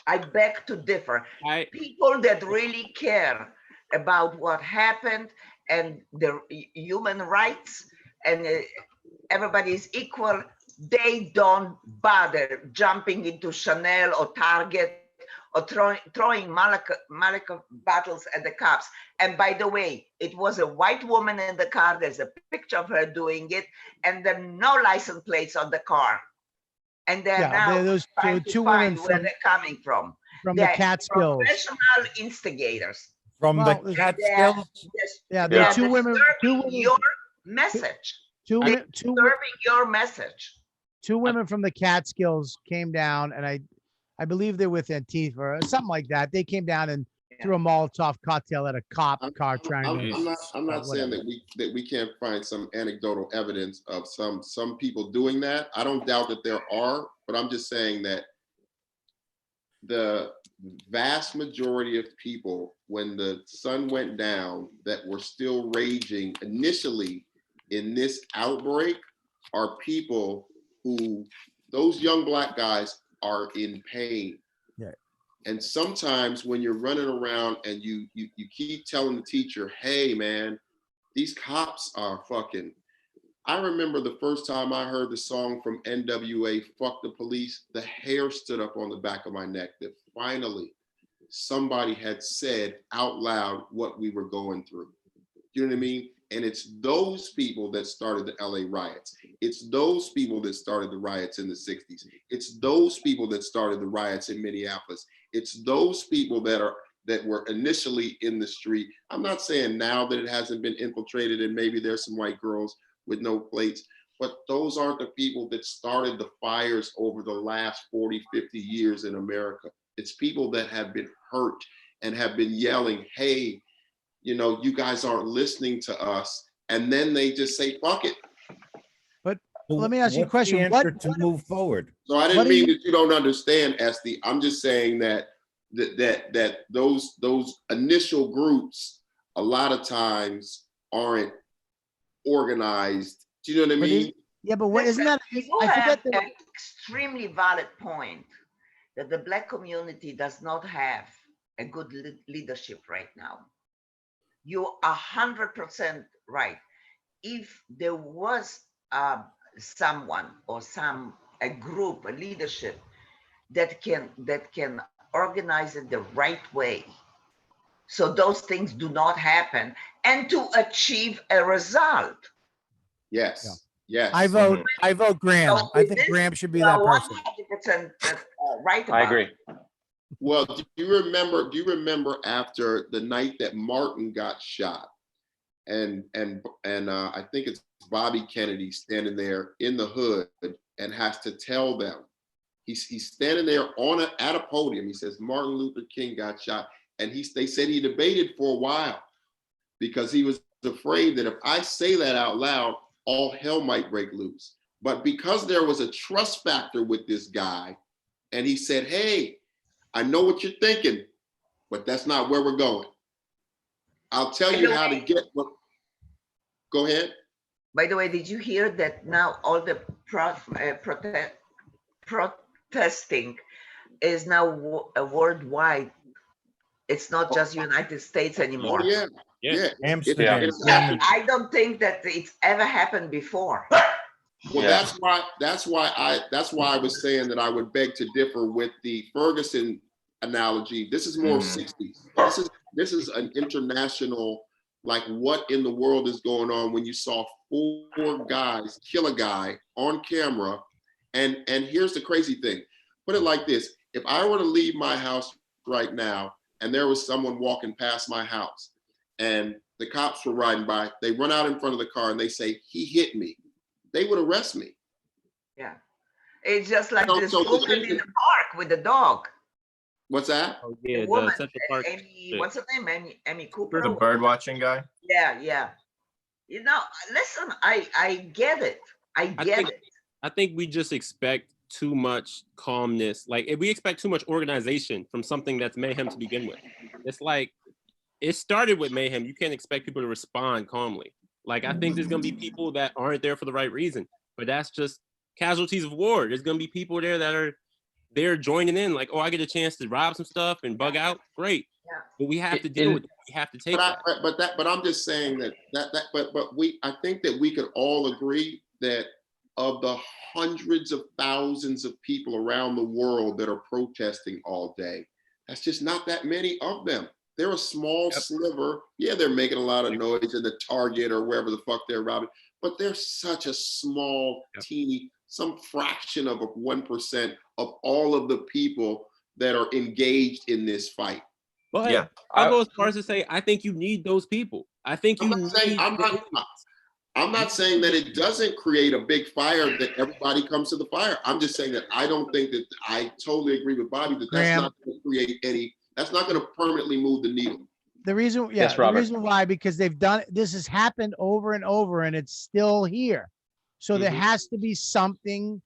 I beg to differ. People that really care about what happened and the human rights and everybody is equal, they don't bother jumping into Chanel or Target or throwing Molotov bottles at the cops. And by the way, it was a white woman in the car. There's a picture of her doing it, and there are no license plates on the car. And they're now those trying to find where they're coming from. From the Catskills. Professional instigators. From the Catskills? Yeah, there are two women. Your message. Disturbing your message. Two women from the Catskills came down, and I believe they're with Antifa or something like that. They came down and threw a Molotov cocktail at a cop car trying to. I'm not saying that we can't find some anecdotal evidence of some people doing that. I don't doubt that there are, but I'm just saying that the vast majority of people, when the sun went down, that were still raging initially in this outbreak, are people who, those young Black guys are in pain. Yeah. And sometimes when you're running around and you keep telling the teacher, hey man, these cops are fucking. I remember the first time I heard the song from NWA, Fuck the Police, the hair stood up on the back of my neck that finally somebody had said out loud what we were going through. You know what I mean? And it's those people that started the LA riots. It's those people that started the riots in the 60s. It's those people that started the riots in Minneapolis. It's those people that were initially in the street. I'm not saying now that it hasn't been infiltrated and maybe there's some white girls with no plates, but those aren't the people that started the fires over the last 40, 50 years in America. It's people that have been hurt and have been yelling, hey, you know, you guys aren't listening to us. And then they just say, fuck it. But let me ask you a question. What to move forward? So I didn't mean that you don't understand, Esty. I'm just saying that that those initial groups a lot of times aren't organized. Do you know what I mean? Yeah, but what isn't that? You I have forget that. an extremely valid point that the Black community does not have a good leadership right now. You are 100% right. If there was someone or a group, a leadership that can organize it the right way, so those things do not happen, and to achieve a result. Yes. Yes. I vote Graham. So I with think this, Graham should be you that are person. 100% right about I agree. Well, do you remember after the night that Martin got shot, and I think it's Bobby Kennedy standing there in the hood and has to tell them, he's standing there at a podium. He says Martin Luther King got shot, and they said he debated for a while because he was afraid that if I say that out loud, all hell might break loose. But because there was a trust factor with this guy, and he said, hey, I know what you're thinking, but that's not where we're going. I'll tell you how to get what. Go ahead. By the way, did you hear that now all the protesting is now worldwide? It's not just United States anymore. Oh, yeah. Yeah. Amsterdam. Yeah, I don't think that it's ever happened before. Well, Yeah. that's why I was saying that I would beg to differ with the Ferguson analogy. This is more 60s. This is an international, like, what in the world is going on when you saw 4 guys kill a guy on camera. And here's the crazy thing. Put it like this. If I were to leave my house right now and there was someone walking past my house and the cops were riding by, they run out in front of the car and they say, he hit me, they would arrest me. Yeah. It's just like So- this so the woman thing in is- the park with the dog. What's that? Oh, The yeah, the woman, Central Park. Amy, shit. what's her name? Amy Cooper. The bird watching guy. Yeah. You know, listen, I get it. I get think- it. I think we just expect too much calmness. Like, if we expect too much organization from something that's mayhem to begin with, it's like, it started with mayhem. You can't expect people to respond calmly. Like, I think there's gonna be people that aren't there for the right reason, but that's just casualties of war. There's gonna be people there that are there joining in, like, oh, I get a chance to rob some stuff and bug out. Great. Yeah. But we have to deal with it. We have to take that. But I'm just saying I think that we could all agree that of the hundreds of thousands of people around the world that are protesting all day, that's just not that many of them. They're a small sliver. Yeah, they're making a lot of noise in the Target or wherever the fuck they're robbing, but they're such a small, teeny, some fraction of 1% of all of the people that are engaged in this fight. But Yeah. I'll go as far as to say, I think you need those people. I think you I'm not saying that it doesn't create a big fire that everybody comes to the fire. I'm just saying that I don't think that, I totally agree with Bobby that that's not going to create any, that's not going to permanently move the needle. The reason, Yes, the Robert. reason why, because they've done this has happened over and over, and it's still here. So there has to be something.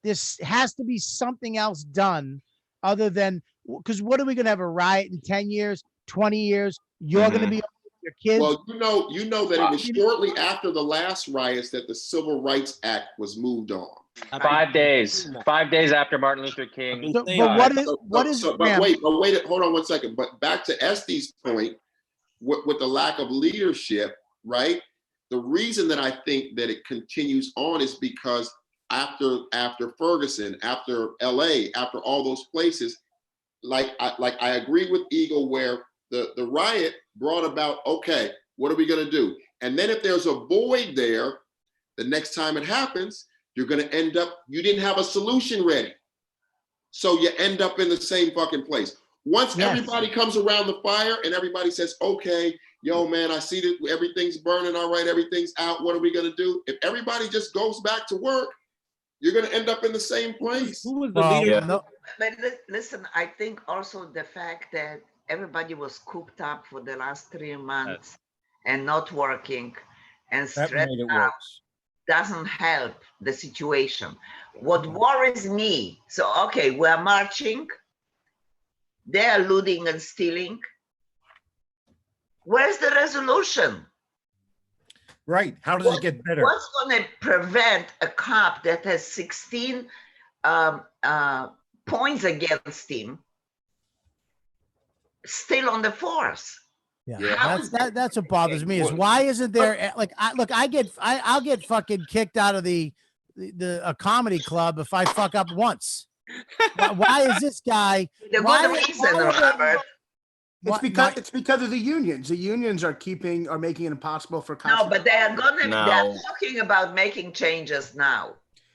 This has to be something else done other than, because what are we going to have a riot in 10 years, 20 years? You're going to be your kids. Well, you know that it was shortly after the last riots that the Civil Rights Act was moved on. 5 days. 5 days after Martin Luther King. So, saying but that. what is but Graham, wait, hold on one second. But back to Este's point, with the lack of leadership, right? The reason that I think that it continues on is because after Ferguson, after LA, after all those places, like I agree with Eagle where the riot brought about, okay, what are we gonna do? And then if there's a void there, the next time it happens, you're gonna end up, you didn't have a solution ready. So you end up in the same fucking place. Once everybody comes around the fire and everybody says, okay, yo, man, I see that everything's burning, all right, everything's out, what are we gonna do? If everybody just goes back to work, you're gonna end up in the same place. Who was the leader? But listen, I think also the fact that everybody was cooped up for the last 3 months and not working and That stressed made it out worse. doesn't help the situation. What worries me, so okay, we're marching they're looting and stealing. Where's the resolution? Right. How does it get better? What's going to prevent a cop that has 16 points against him still on the force? Yeah, that's what bothers me is why isn't there like I'll get fucking kicked out of the a comedy club if I fuck up once. Why is this guy? The why, good reason, why is it- Robert. It's because of the unions. The unions are making it impossible for cops. No, but they're they're No. talking about making changes now.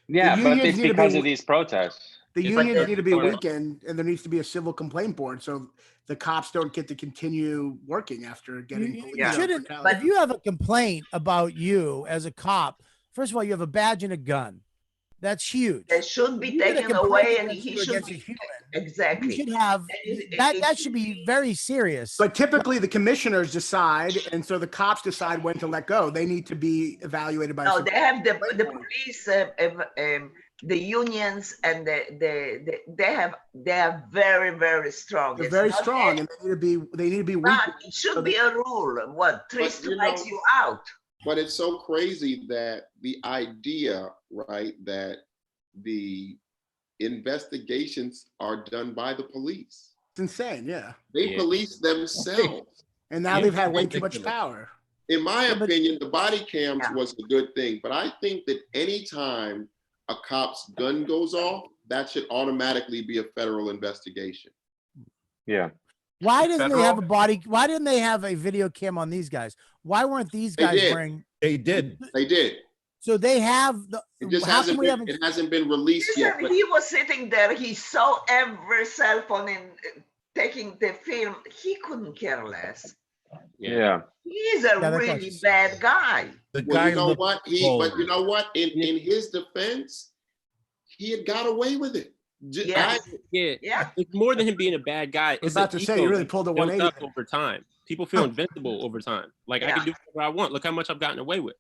Yeah, but unions it's need to because be- of these protests. The It's like unions the- need to be weakened, and there needs to be a civil complaint board, so the cops don't get to continue working after getting. You shouldn't. But if you have a complaint about you as a cop, first of all, you have a badge and a gun. That's huge. They should be You get a taken complaint away, and against he you should against a be human. exactly. You should have that should be very serious. But typically, the commissioners decide, and so the cops decide when to let go. They need to be evaluated by. No, they have the police, the unions, and they are very strong. They're It's very not strong, that- and they need to be but weakened. it should be a rule. What, 3 But, you strikes know- you out? But it's so crazy that the idea, right, that the investigations are done by the police. It's insane, yeah. They Yeah. police themselves. And now Yeah, they've had way too ridiculous. much power. In my Yeah, but- opinion, the body cams Yeah. was a good thing, but I think that anytime a cop's gun goes off, that should automatically be a federal investigation. Yeah. Why doesn't they have a Federal- body? Why didn't they have a video cam on these guys? Why weren't these They guys did. wearing? They did. They did. So they have the. It just How hasn't come we been, haven't? it hasn't been released yet. Listen, But he was sitting there. He saw every cell phone in taking the film. He couldn't care less. Yeah. He's a that's really what- bad guy. The well, guy you know looked what? bold. But you know what? In his defense, he had got away with it. Yes. Yeah, Yeah. it's more than him being a bad guy. I was It's about an to say, ego you really that pulled a built 180 up there. over time. People feel invincible over time. Like I Yeah. can do whatever I want. Look how much I've gotten away with.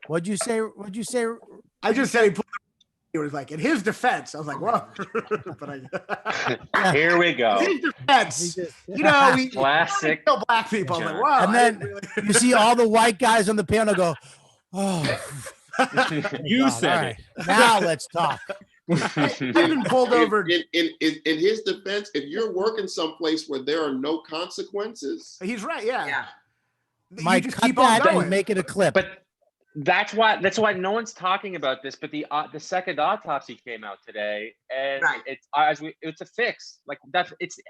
What'd you say? What'd you say? I just said he pulled. He was like, in his defense, I was like, whoa. But Here we in go. his He defense, just- you know, we Classic. kill black people. I was like, John. wow. And I then didn't really- you see all the white guys on the panel go, oh. You God, said all right. Now let's talk. I've been pulled over. in his defense, if you're working someplace where there are no consequences, He's right. Yeah. Yeah. You Mike, just cut keep on that and going. make it a clip. But that's why no one's talking about this. But the second autopsy came out today, and Right. it's a fix. Like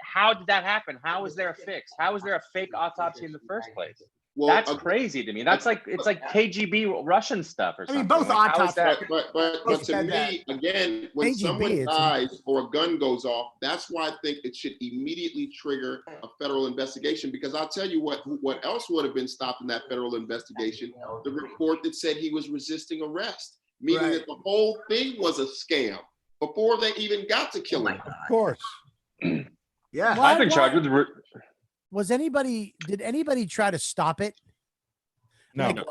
how did that happen? How is there a fix? How is there a fake autopsy in the first place? well, That's crazy to me. That's like it's like KGB Russian stuff or I something. mean, both Like, how is autopsies- that? but Both to said me, again, when KGB, someone it's- dies or a gun goes off, that's why I think it should immediately trigger a federal investigation. Because I'll tell you what else would have been stopped in that federal investigation: the report that said he was resisting arrest, meaning Right. that the whole thing was a scam before they even got to Oh kill my him. God. Of course. Yeah. Why- I've been charged with. Did anybody try to stop it? No. Like, No.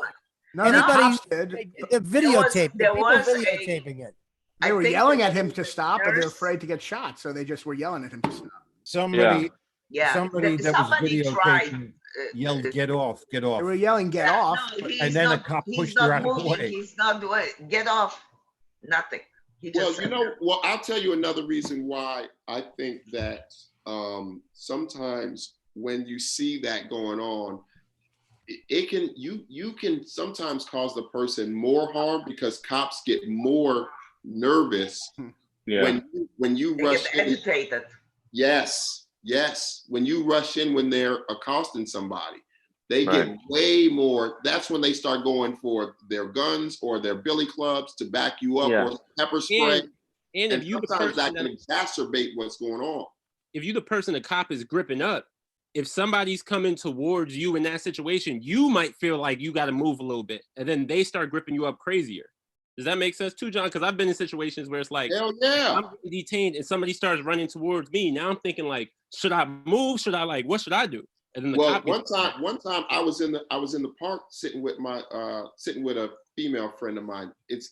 No, Anybody- the cops did. The videotape, the there people was a- videotaping it. They I were think yelling that at him to stop, but they're nurse- afraid to get shot, so they just were yelling at him to stop. Somebody, Yeah. somebody that was Somebody tried, videotaping yelled, "Get off, get They off." were yelling, "Get Yeah, off!" no, he's And then a not- cop he's pushed not her out of the moving, way. He's not doing. Get off. Nothing. He Well, just you know, well, I'll tell you another reason why I think that sometimes when you see that going on, it can you can sometimes cause the person more harm because cops get more nervous Yeah. when you they rush get in. agitated. Yes, when you rush in when they're accosting somebody, they Right. get way more. That's when they start going for their guns or their billy clubs to back you up, Yeah. or pepper spray. And And if you the sometimes person that can exacerbate what's going on. if you the person the cop is gripping up, if somebody's coming towards you in that situation, you might feel like you got to move a little bit, and then they start gripping you up crazier. Does that make sense too, John? Because I've been in situations where it's like Hell yeah. I'm getting detained and somebody starts running towards me. Now I'm thinking like, should I move? Should I what should I do? And then the Well, cop gets- one time I was in the park sitting with a female friend of mine. It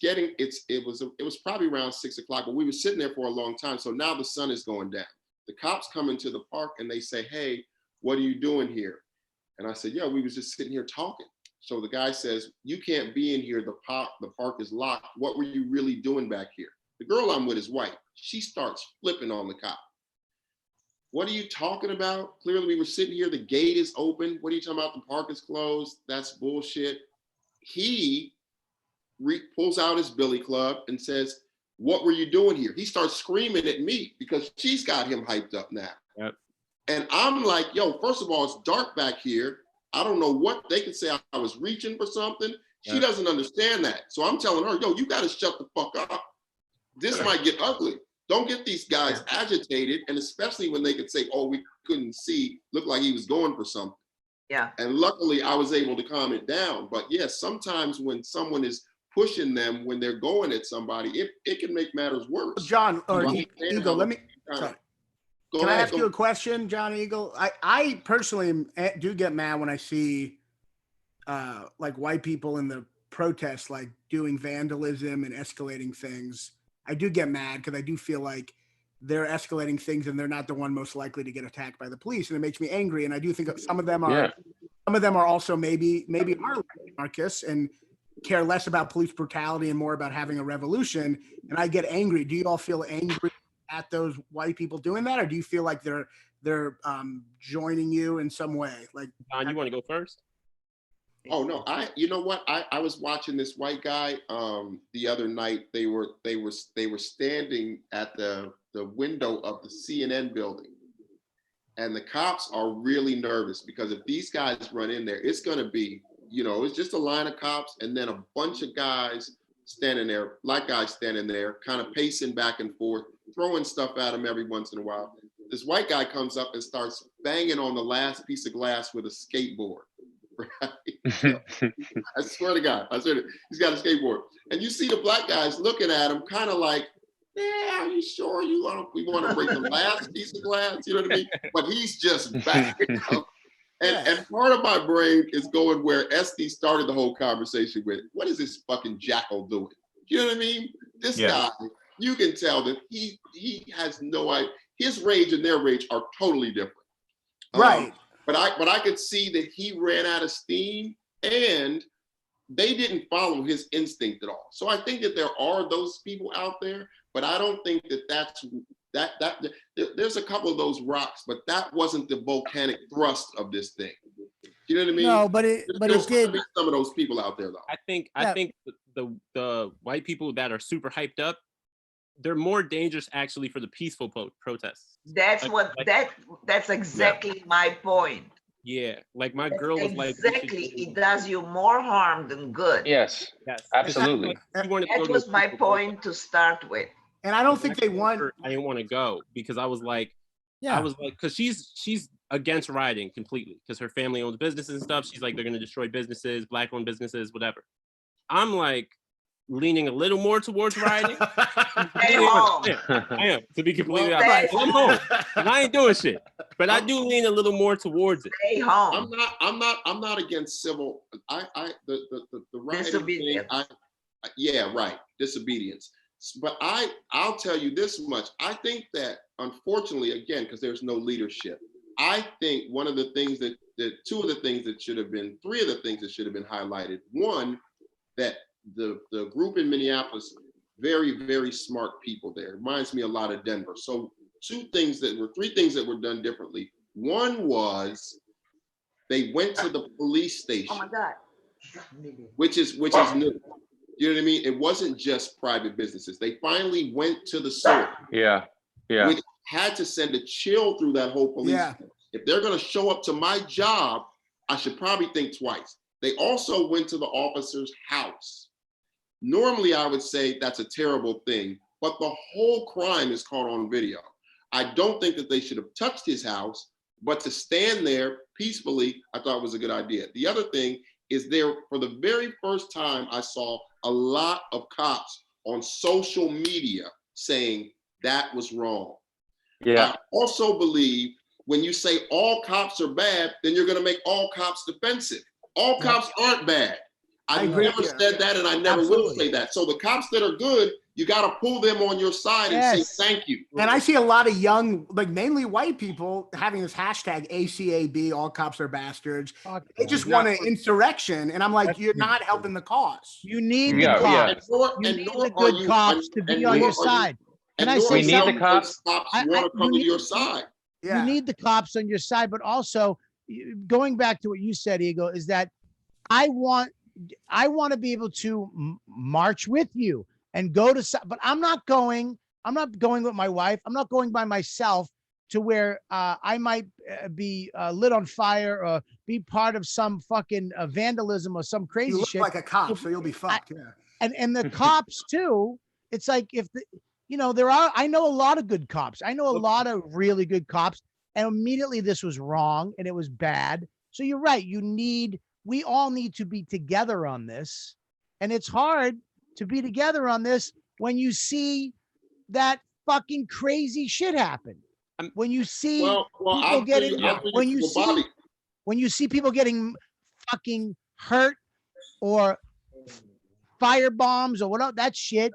was probably around 6 o'clock, but we were sitting there for a long time. So now the sun is going down. the cops come into the park and they say, hey, what are you doing here? And I said, yeah, we was just sitting here talking. So the guy says, you can't be in here. The park is locked. What were you really doing back here? The girl I'm with is white. She starts flipping on the cop. What are you talking about? Clearly we were sitting here. The gate is open. What are you talking about? The park is closed. That's bullshit. He pulls out his billy club and says, what were you doing here? He starts screaming at me because she's got him hyped up now. Yep. And I'm like, yo, first of all, it's dark back here. I don't know what they could say. I was reaching for something. She doesn't understand that. So I'm telling her, yo, you got to shut the fuck up. This might get ugly. Don't get these guys agitated. And especially when they could say, oh, we couldn't see, looked like he was going for something. Yeah. And luckily I was able to calm it down. But yes, sometimes when someone is pushing them, when they're going at somebody, it can make matters worse. John, or So Eagle, let me, sorry. Can I ask you a question, John Eagle? I personally do get mad when I see like white people in the protests, like doing vandalism and escalating things. I do get mad because I do feel like they're escalating things and they're not the one most likely to get attacked by the police. And it makes me angry. And I do think some of them are also maybe are anarchists and care less about police brutality and more about having a revolution. And I get angry. Do you all feel angry at those white people doing that? Or do you feel like they're joining you in some way? Like, John, you want to go first? Oh no, you know what? I was watching this white guy the other night. They were standing at the window of the CNN building. And the cops are really nervous because if these guys run in there, it's gonna be, it's just a line of cops and then a bunch of guys standing there, black guys standing there, kind of pacing back and forth, throwing stuff at them every once in a while. This white guy comes up and starts banging on the last piece of glass with a skateboard. Right? I swear to God, he's got a skateboard. And you see the black guys looking at him kind of like, yeah, are you sure we want to break the last piece of glass? You know what I mean? But he's just backing up. And part of my brain is going where Esty started the whole conversation with, what is this fucking jackal doing? You know what I mean? This guy, you can tell that he has no idea. His rage and their rage are totally different. Right. But I could see that he ran out of steam and they didn't follow his instinct at all. So I think that there are those people out there, but I don't think that there's a couple of those rocks, but that wasn't the volcanic thrust of this thing. You know what I mean? No, but it did. Some of those people out there though. I think the white people that are super hyped up, they're more dangerous actually for the peaceful protests. That's exactly my point. Yeah, like my girl was like, exactly, it does you more harm than good. Yes, absolutely. That was my point to start with. And I don't think they want. I didn't want to go because I was like, because she's against rioting completely because her family owns businesses and stuff. She's like, they're gonna destroy businesses, black-owned businesses, whatever. I'm like leaning a little more towards rioting. I am, to be completely honest. I'm home and I ain't doing shit, but I do lean a little more towards it. Stay home. I'm not against civil. The rioting thing. Yeah, right. Disobedience. But I'll tell you this much. I think that unfortunately, again, because there's no leadership, I think one of the things three of the things that should have been highlighted. One, that the group in Minneapolis, very, very smart people there. It reminds me a lot of Denver. So three things that were done differently. One was they went to the police station. Oh my God. Which is new. You know what I mean? It wasn't just private businesses. They finally went to the source. Yeah. Which had to send a chill through that whole police. Yeah. If they're going to show up to my job, I should probably think twice. They also went to the officer's house. Normally, I would say that's a terrible thing, but the whole crime is caught on video. I don't think that they should have touched his house, but to stand there peacefully, I thought was a good idea. The other thing is there, for the very first time, I saw a lot of cops on social media saying that was wrong. Yeah. I also believe when you say all cops are bad, then you're going to make all cops defensive. All cops aren't bad. I never said that, and I never will say that. So the cops that are good, You got to pull them on your side and Yes. say thank you. And I see a lot of young, like mainly white people having this hashtag ACAB, all cops are bastards. They just want an insurrection. And I'm like, you're not helping the cause. You need the Yeah, yeah. cops. You need the good cops to be on your side. Can I say We need the something? cops. Cops I- want to you come to need- your side. Yeah. You need the cops on your side, but also going back to what you said, Eagle, is that I want to be able to march with you and go to, but I'm not going with my wife. I'm not going by myself to where I might be lit on fire or be part of some fucking vandalism or some crazy You look shit. like a cop, so you'll be fucked. Yeah. And the cops too. It's like if I know a lot of good cops. I know a lot of really good cops, and immediately this was wrong and it was bad. So you're right. We all need to be together on this. And it's hard to be together on this when you see that fucking crazy shit happen. When you see people getting, when you see people getting fucking hurt or fire bombs or whatever, that shit,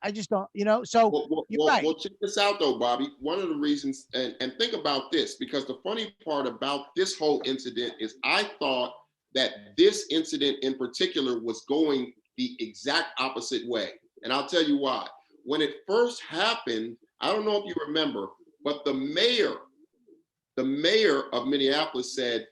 I just don't, so you're right. Well, check this out though, Bobby. One of the reasons, and think about this, because the funny part about this whole incident is I thought that this incident in particular was going the exact opposite way. And I'll tell you why. When it first happened, I don't know if you remember, but the mayor of Minneapolis said,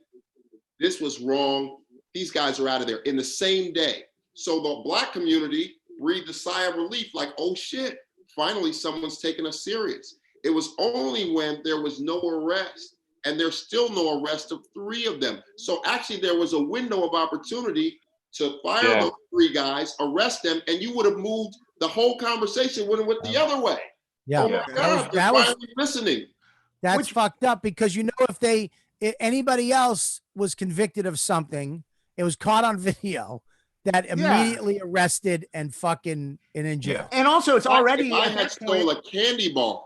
this was wrong. These guys are out of there in the same day. So the Black community breathed a sigh of relief, like, oh shit, finally someone's taking us serious. It was only when there was no arrest, and there's still no arrest of 3 of them. So actually there was a window of opportunity to fire those 3 guys, arrest them, and you would have moved the whole conversation would have went the other way. Yeah. Oh my God, that was listening. That's fucked up, because if anybody else was convicted of something, it was caught on video, that immediately arrested and fucking in jail. And also it's already, if I had stole a candy bar,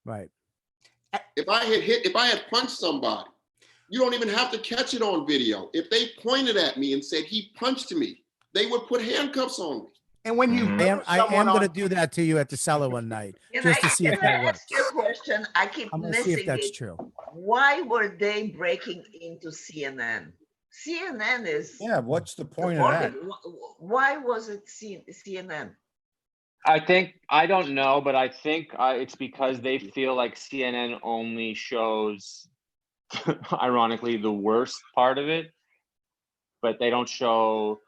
right? If I had punched somebody, you don't even have to catch it on video. If they pointed at me and said he punched me, they would put handcuffs on me. And when you, I am going to do that to you at the Cellar one night, just to see if that works. Your question, I keep I'm going to missing see if that's it. true. Why were they breaking into CNN? CNN is. Yeah, what's the point of that? Why was it CNN? I don't know, but I think it's because they feel like CNN only shows, ironically, the worst part of it, but they don't show,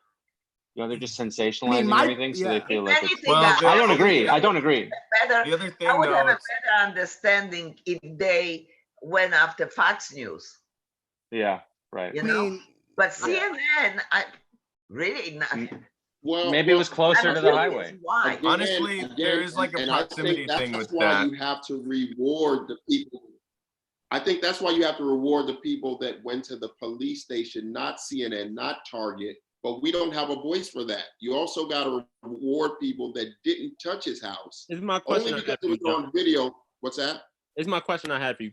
they're just sensationalizing everything, so they feel like it's, I don't agree. The other thing, I would have a better understanding if they went after Fox News. Yeah, right. But CNN, I really not. Well, maybe it was closer to the highway. Why? Honestly, there is like a proximity thing with that. You have to reward the people. I think that's why you have to reward the people that went to the police station, not CNN, not Target. But we don't have a voice for that. You also got to reward people that didn't touch his house. This is my question. Only because it was on video. What's that? It's my question I had for you.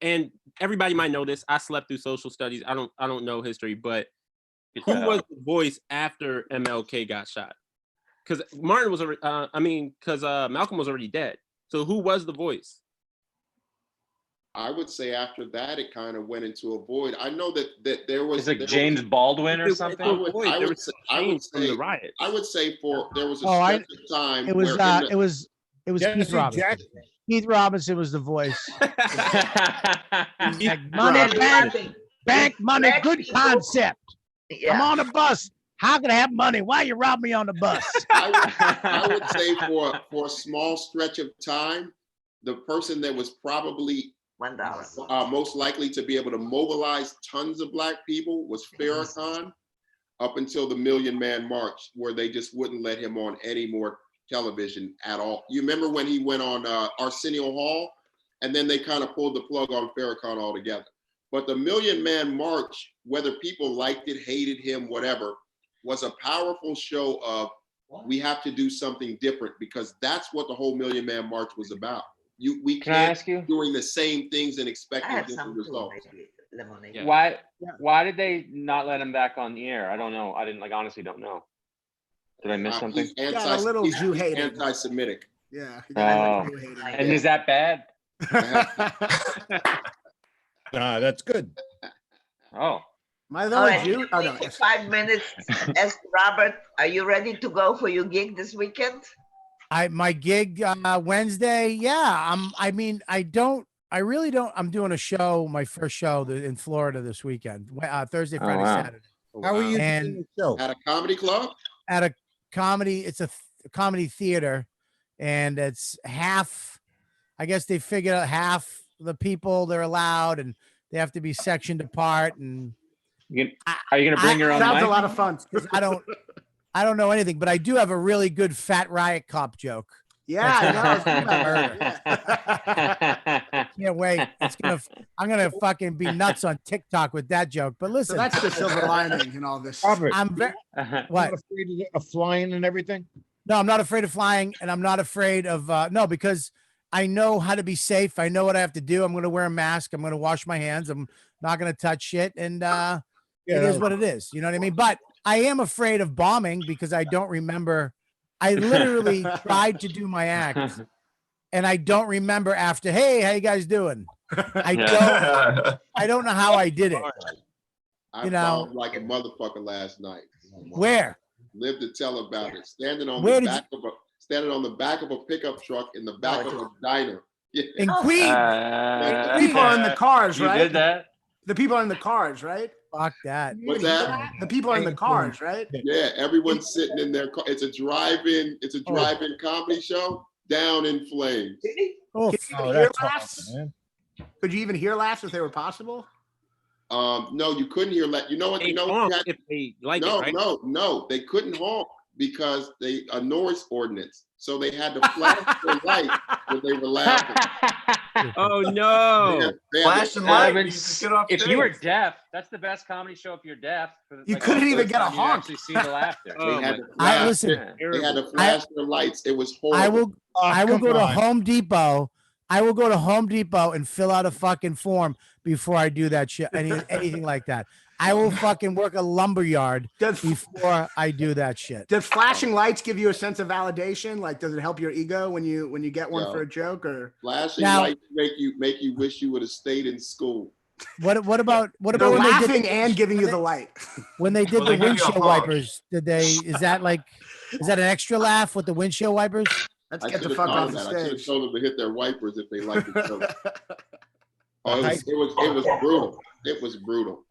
And everybody might know this. I slept through social studies. I don't know history, but who was the voice after MLK got shot? Because Martin was, Malcolm was already dead. So who was the voice? I would say after that, it kind of went into a void. I know that there was. It's like James Baldwin or something. I would say there was a stretch of time. It was Keith Robinson. Keith Robinson was the voice. Bank money, good concept. I'm on a bus. How can I have money? Why you rob me on the bus? I would say for a small stretch of time, the person that was probably $1 most likely to be able to mobilize tons of Black people was Farrakhan, up until the Million Man March, where they just wouldn't let him on any more television at all. You remember when he went on Arsenio Hall, and then they kind of pulled the plug on Farrakhan altogether. But the Million Man March, whether people liked it, hated him, whatever, was a powerful show of we have to do something different, because that's what the whole Million Man March was about. We can't be doing the same things and expecting different results. Why did they not let him back on the air? I don't know. I honestly don't know. Did I miss something? He's Got a little Jew hating. anti-Semitic. Yeah. Oh. And is that bad? That's good. Oh. Am I the All only right, Jew? Oh, no. 5 minutes. Ask Robert, are you ready to go for your gig this weekend? My gig Wednesday. Yeah. I really don't. I'm doing a show, my first show in Florida this weekend, Thursday, Oh, Friday, wow. Saturday. How are you And doing the show? At a comedy club? At a comedy, it's a comedy theater, and it's half. I guess they figured out half the people they're allowed, and they have to be sectioned apart. And Are you gonna bring your own Sounds mic? a lot of fun. I don't know anything, but I do have a really good Fat Riot Cop joke. Yeah, Can't wait. I'm gonna fucking be nuts on TikTok with that joke. But listen, So that's the silver lining in all this. Robert, I'm very what? Not afraid of flying and everything? No, I'm not afraid of flying, and I'm not afraid of no, because I know how to be safe. I know what I have to do. I'm going to wear a mask. I'm going to wash my hands. I'm not going to touch shit, and it is what it is. You know what I mean? But I am afraid of bombing because I don't remember. I literally tried to do my act, and I don't remember after. Hey, how you guys doing? I don't know how I did it. I You know, bombed like a motherfucker last night. Where? Live to tell about it. Standing on Where the did back of a pickup truck in the back of a diner. Yeah. In Queens. The people are in the cars, You right? did that? The people are in the cars, right? Fuck that. What's that? The people are in the cars, right? Yeah, everyone's sitting in their car. It's a drive-in comedy show down in flames. Oh, Could you even hear laughs? Could you even hear laughs if they were possible? No, you couldn't hear you know what? They You know honk what? if they like No, it, right? no, they couldn't honk because a noise ordinance. So they had to flash their light when they were laughing. Oh no! Flashing light. You just get off If stage. you were deaf, that's the best comedy show if you're deaf. You couldn't even get a You honk. actually see the laughter. They had to I flash, listen. they had to flash their lights. It was horrible. I will come go to on. Home Depot. I will go to Home Depot and fill out a fucking form before I do that shit. Anything like that. I will fucking work a lumber yard before I do that shit. Does flashing lights give you a sense of validation? Like, does it help your ego when you get one for a joke? Or Flashing Now- lights make you wish you would have stayed in school. What about they're when they laughing did and giving you the light? when they did Well, they the give you a windshield honk. wipers? Is that an extra laugh with the windshield wipers? Let's I get the should have fuck thought off of the that. I should have stage. told them to hit their wipers if they liked the show. Oh, it was brutal. It was brutal.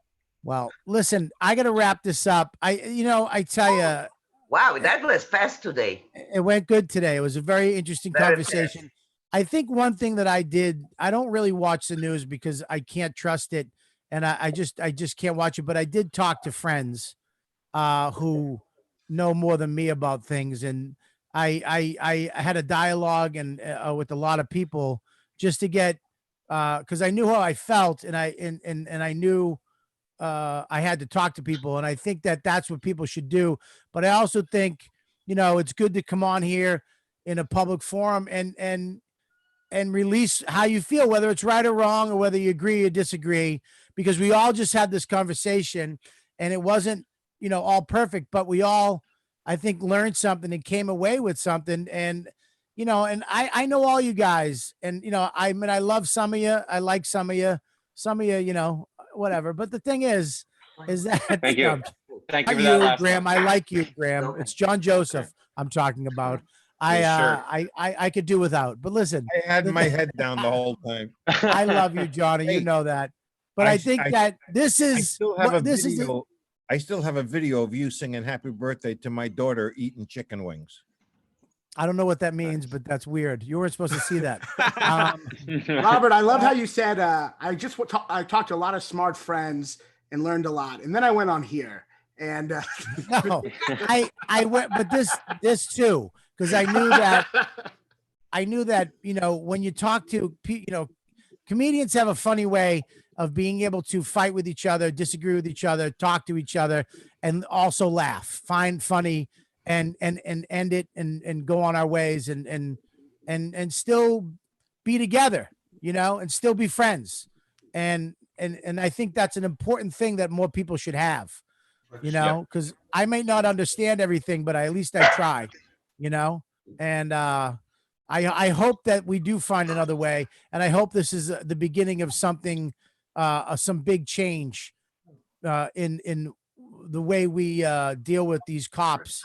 Well, listen, I got to wrap this up. I tell you, Wow, that was fast today. it went good today. It was a very interesting Very conversation. I think one thing that I did, I don't really watch the news because I can't trust it, and I just can't watch it. But I did talk to friends who know more than me about things, and I had a dialogue and with a lot of people just to get because I knew how I felt, and I knew I had to talk to people, and I think that that's what people should do. But I also think it's good to come on here in a public forum and release how you feel, whether it's right or wrong, or whether you agree or disagree, because we all just had this conversation and it wasn't, all perfect, but we all, I think, learned something and came away with something. And, and I know all you guys, and, I mean, I love some of you. I like some of you, whatever. But the thing is that Thank you. Thank you not for that you, last Graham. one. I like you, Graham. It's John Joseph I'm talking about. I could do without. But listen, I had my head down the whole time. I love you, Johnny. You Hey, know that. But I think that this I is still have a this is video. I still have a video of you singing "Happy Birthday" to my daughter eating chicken wings. I don't know what that means, but that's weird. You weren't supposed to see that. Robert, I love how you said I talked to a lot of smart friends and learned a lot, and then I went on here and No, I went, but this too, because I knew that when you talk to comedians have a funny way of being able to fight with each other, disagree with each other, talk to each other, and also laugh, find funny, and end it and go on our ways and still be together, and still be friends. And I think that's an important thing that more people should have. you know, because I may not understand everything, but at least I try, you know, and I hope that we do find another way, and I hope this is the beginning of something, some big change in the way we deal with these cops,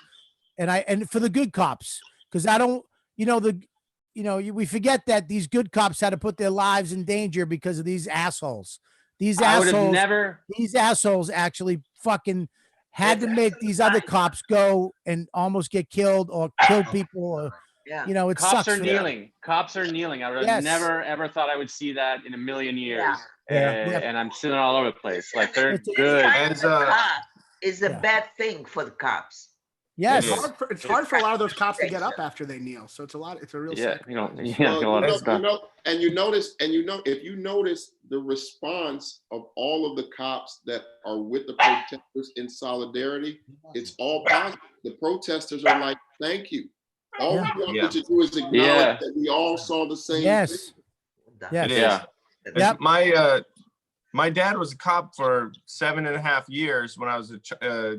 and for the good cops, because I don't, you know, we forget that these good cops had to put their lives in danger because of these assholes. These I would have assholes, never. these assholes actually fucking had to make these other cops go and almost get killed or kill people, or Yeah. you know, it Cops sucks are for them. kneeling. Cops are kneeling. I would have Yes. never ever thought I would see that in a million years. Yeah. Yeah. And I'm sitting all over the place. Like they're It's a- good. As a cop is a Yeah. bad thing for the cops. Yes. It is. It's hard for a lot of those cops to get up after they kneel. So it's a real Yeah, sacrifice. you know, yeah, Well, a lot of you stuff. know, and you notice, if you notice the response of all of the cops that are with the protesters in solidarity, it's all positive. The protesters are like, "Thank you." All we want you to do is acknowledge that we all saw the same thing. Yes. It is. Yeah. Yep. My dad was a cop for 7.5 years when I was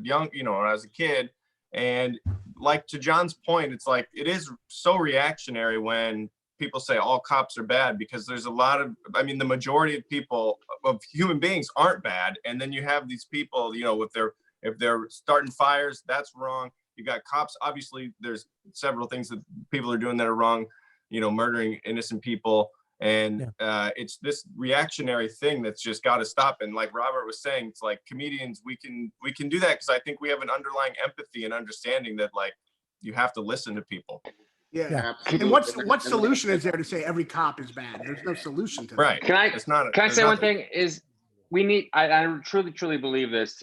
young, you know, when I was a kid. And like to John's point, it's like it is so reactionary when people say all cops are bad, because there's a lot of, I mean, the majority of people, of human beings, aren't bad. And then you have these people, you know, if they're starting fires, that's wrong. You got cops. Obviously, there's several things that people are doing that are wrong, you know, murdering innocent people. And it's this reactionary thing that's just got to stop. And like Robert was saying, it's like comedians, we can do that because I think we have an underlying empathy and understanding that like you have to listen to people. Yeah. And what solution is there to say every cop is bad? There's no solution to that. Right. Can I say one nothing. thing? Is we need, I truly believe this.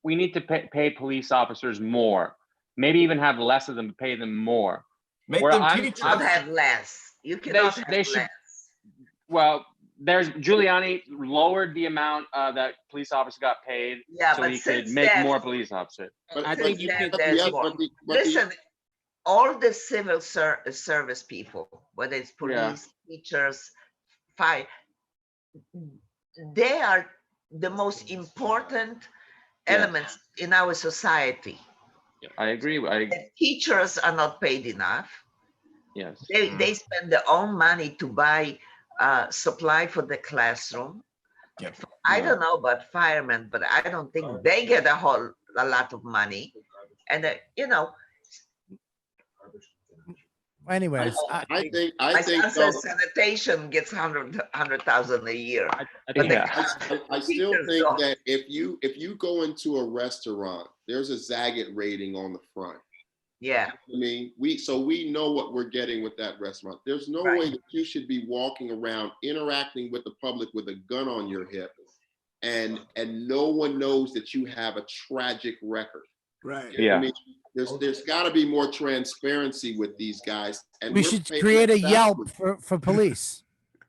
We need to pay police officers more. Maybe even have less of them, but pay them more. Make Where them I'm- teachers. Not have less. You cannot have they should. less. Well, there's Giuliani lowered the amount that police officers got paid, Yeah, so but he could since make then- more police officers. But I think you Since can- then, there's yeah, more. but the- Listen, all the civil service people, whether it's police, Yeah. teachers, fire, they are the most important elements in our society. I agree. The teachers are not paid enough. Yes. They spend their own money to buy supply for the classroom. Yep. I don't know about firemen, but I don't think they get a lot of money. And you know, Anyways, I think my son though, says sanitation gets 100,000 a year. I But think the Yeah. I still teachers think don't. that if you go into a restaurant, there's a Zagat rating on the front. Yeah, I mean, we know what we're getting with that restaurant. There's no Right. way that you should be walking around interacting with the public with a gun on your hip, and no one knows that you have a tragic record. Right. You know what I Yeah. mean? There's got to be more transparency with these guys. And we we're should paying create a them Yelp backwards. for police.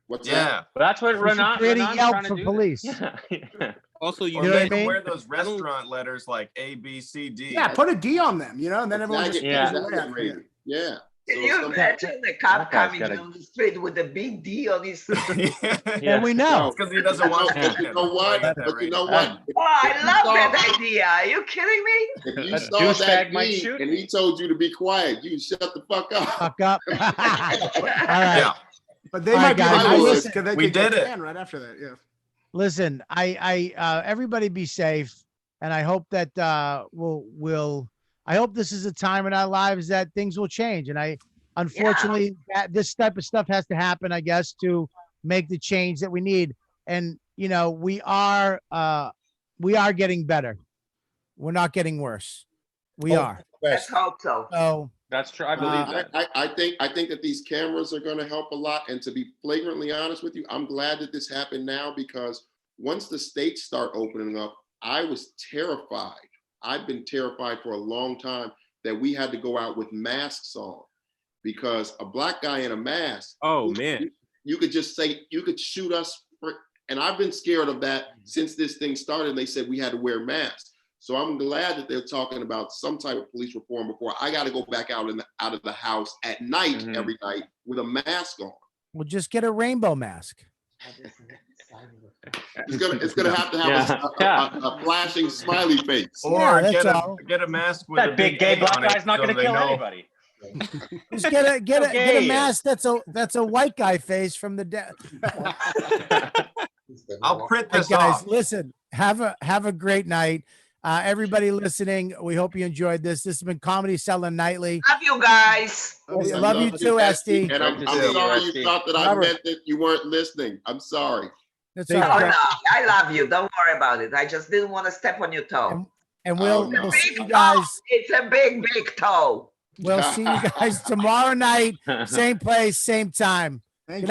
What's that? Yeah. But that's what We should Raanan, create a Raanan's Yelp trying to for do. police. Yeah. also you Or know what I they can mean? wear those restaurant letters like A, B, C, D. Yeah, put a D on them, you know, and then everyone just Zagat- Yeah. goes away Zagat after rating. that. Yeah. can So you some- imagine a cop That guy's coming gotta- down the street with a big D on his? Yeah. And we know. Because he doesn't want But you know what? But you know what? If- Oh, I if you love saw- that idea. Are you kidding me? If you A saw douchebag that might D shoot and me. he told you to be quiet, you shut the fuck up. Fuck up. All right. Yeah. But they All might right, be guys, the I coolest listen- because they we could get did it. canned right after that. Yeah. Listen, everybody be safe, and I hope that I hope this is a time in our lives that things will change. And unfortunately, this type of stuff has to happen, I guess, to make the change that we need. And you know, we are getting better. We're not getting worse. We Oh, are. Let's hope so. So That's true. I believe that. I think that these cameras are going to help a lot. And to be flagrantly honest with you, I'm glad that this happened now, because once the states start opening up, I was terrified. I've been terrified for a long time that we had to go out with masks on, because a black guy in a mask. Oh man. You could just say, you could shoot us. And I've been scared of that since this thing started. They said we had to wear masks. So I'm glad that they're talking about some type of police reform before I got to go back out out of the house at night, Mhm. every night with a mask on. we'll just get a rainbow mask. It's gonna have to have a flashing smiley face. Or that's get all. a mask with a That big gay egg black on it guy's not so going to they kill know. anybody. Just get a gay. mask that's a white guy face from the dead. I'll print Hey, this guys, off. listen, have a great night. Everybody listening, we hope you enjoyed this. This has been Comedy Cellar Nightly. Love you guys. I love you too, Esty. And I'm Good to see you, sorry you Esty. thought that I Robert. meant that you weren't listening. I'm sorry. That's Safe all Oh, right. travel. no, I love you. Don't worry about it. I just didn't want to step on your toe. And Oh, we'll no. see you Big guys. toe. It's a big, big toe. We'll see you guys tomorrow night, same place, same time. Thank you.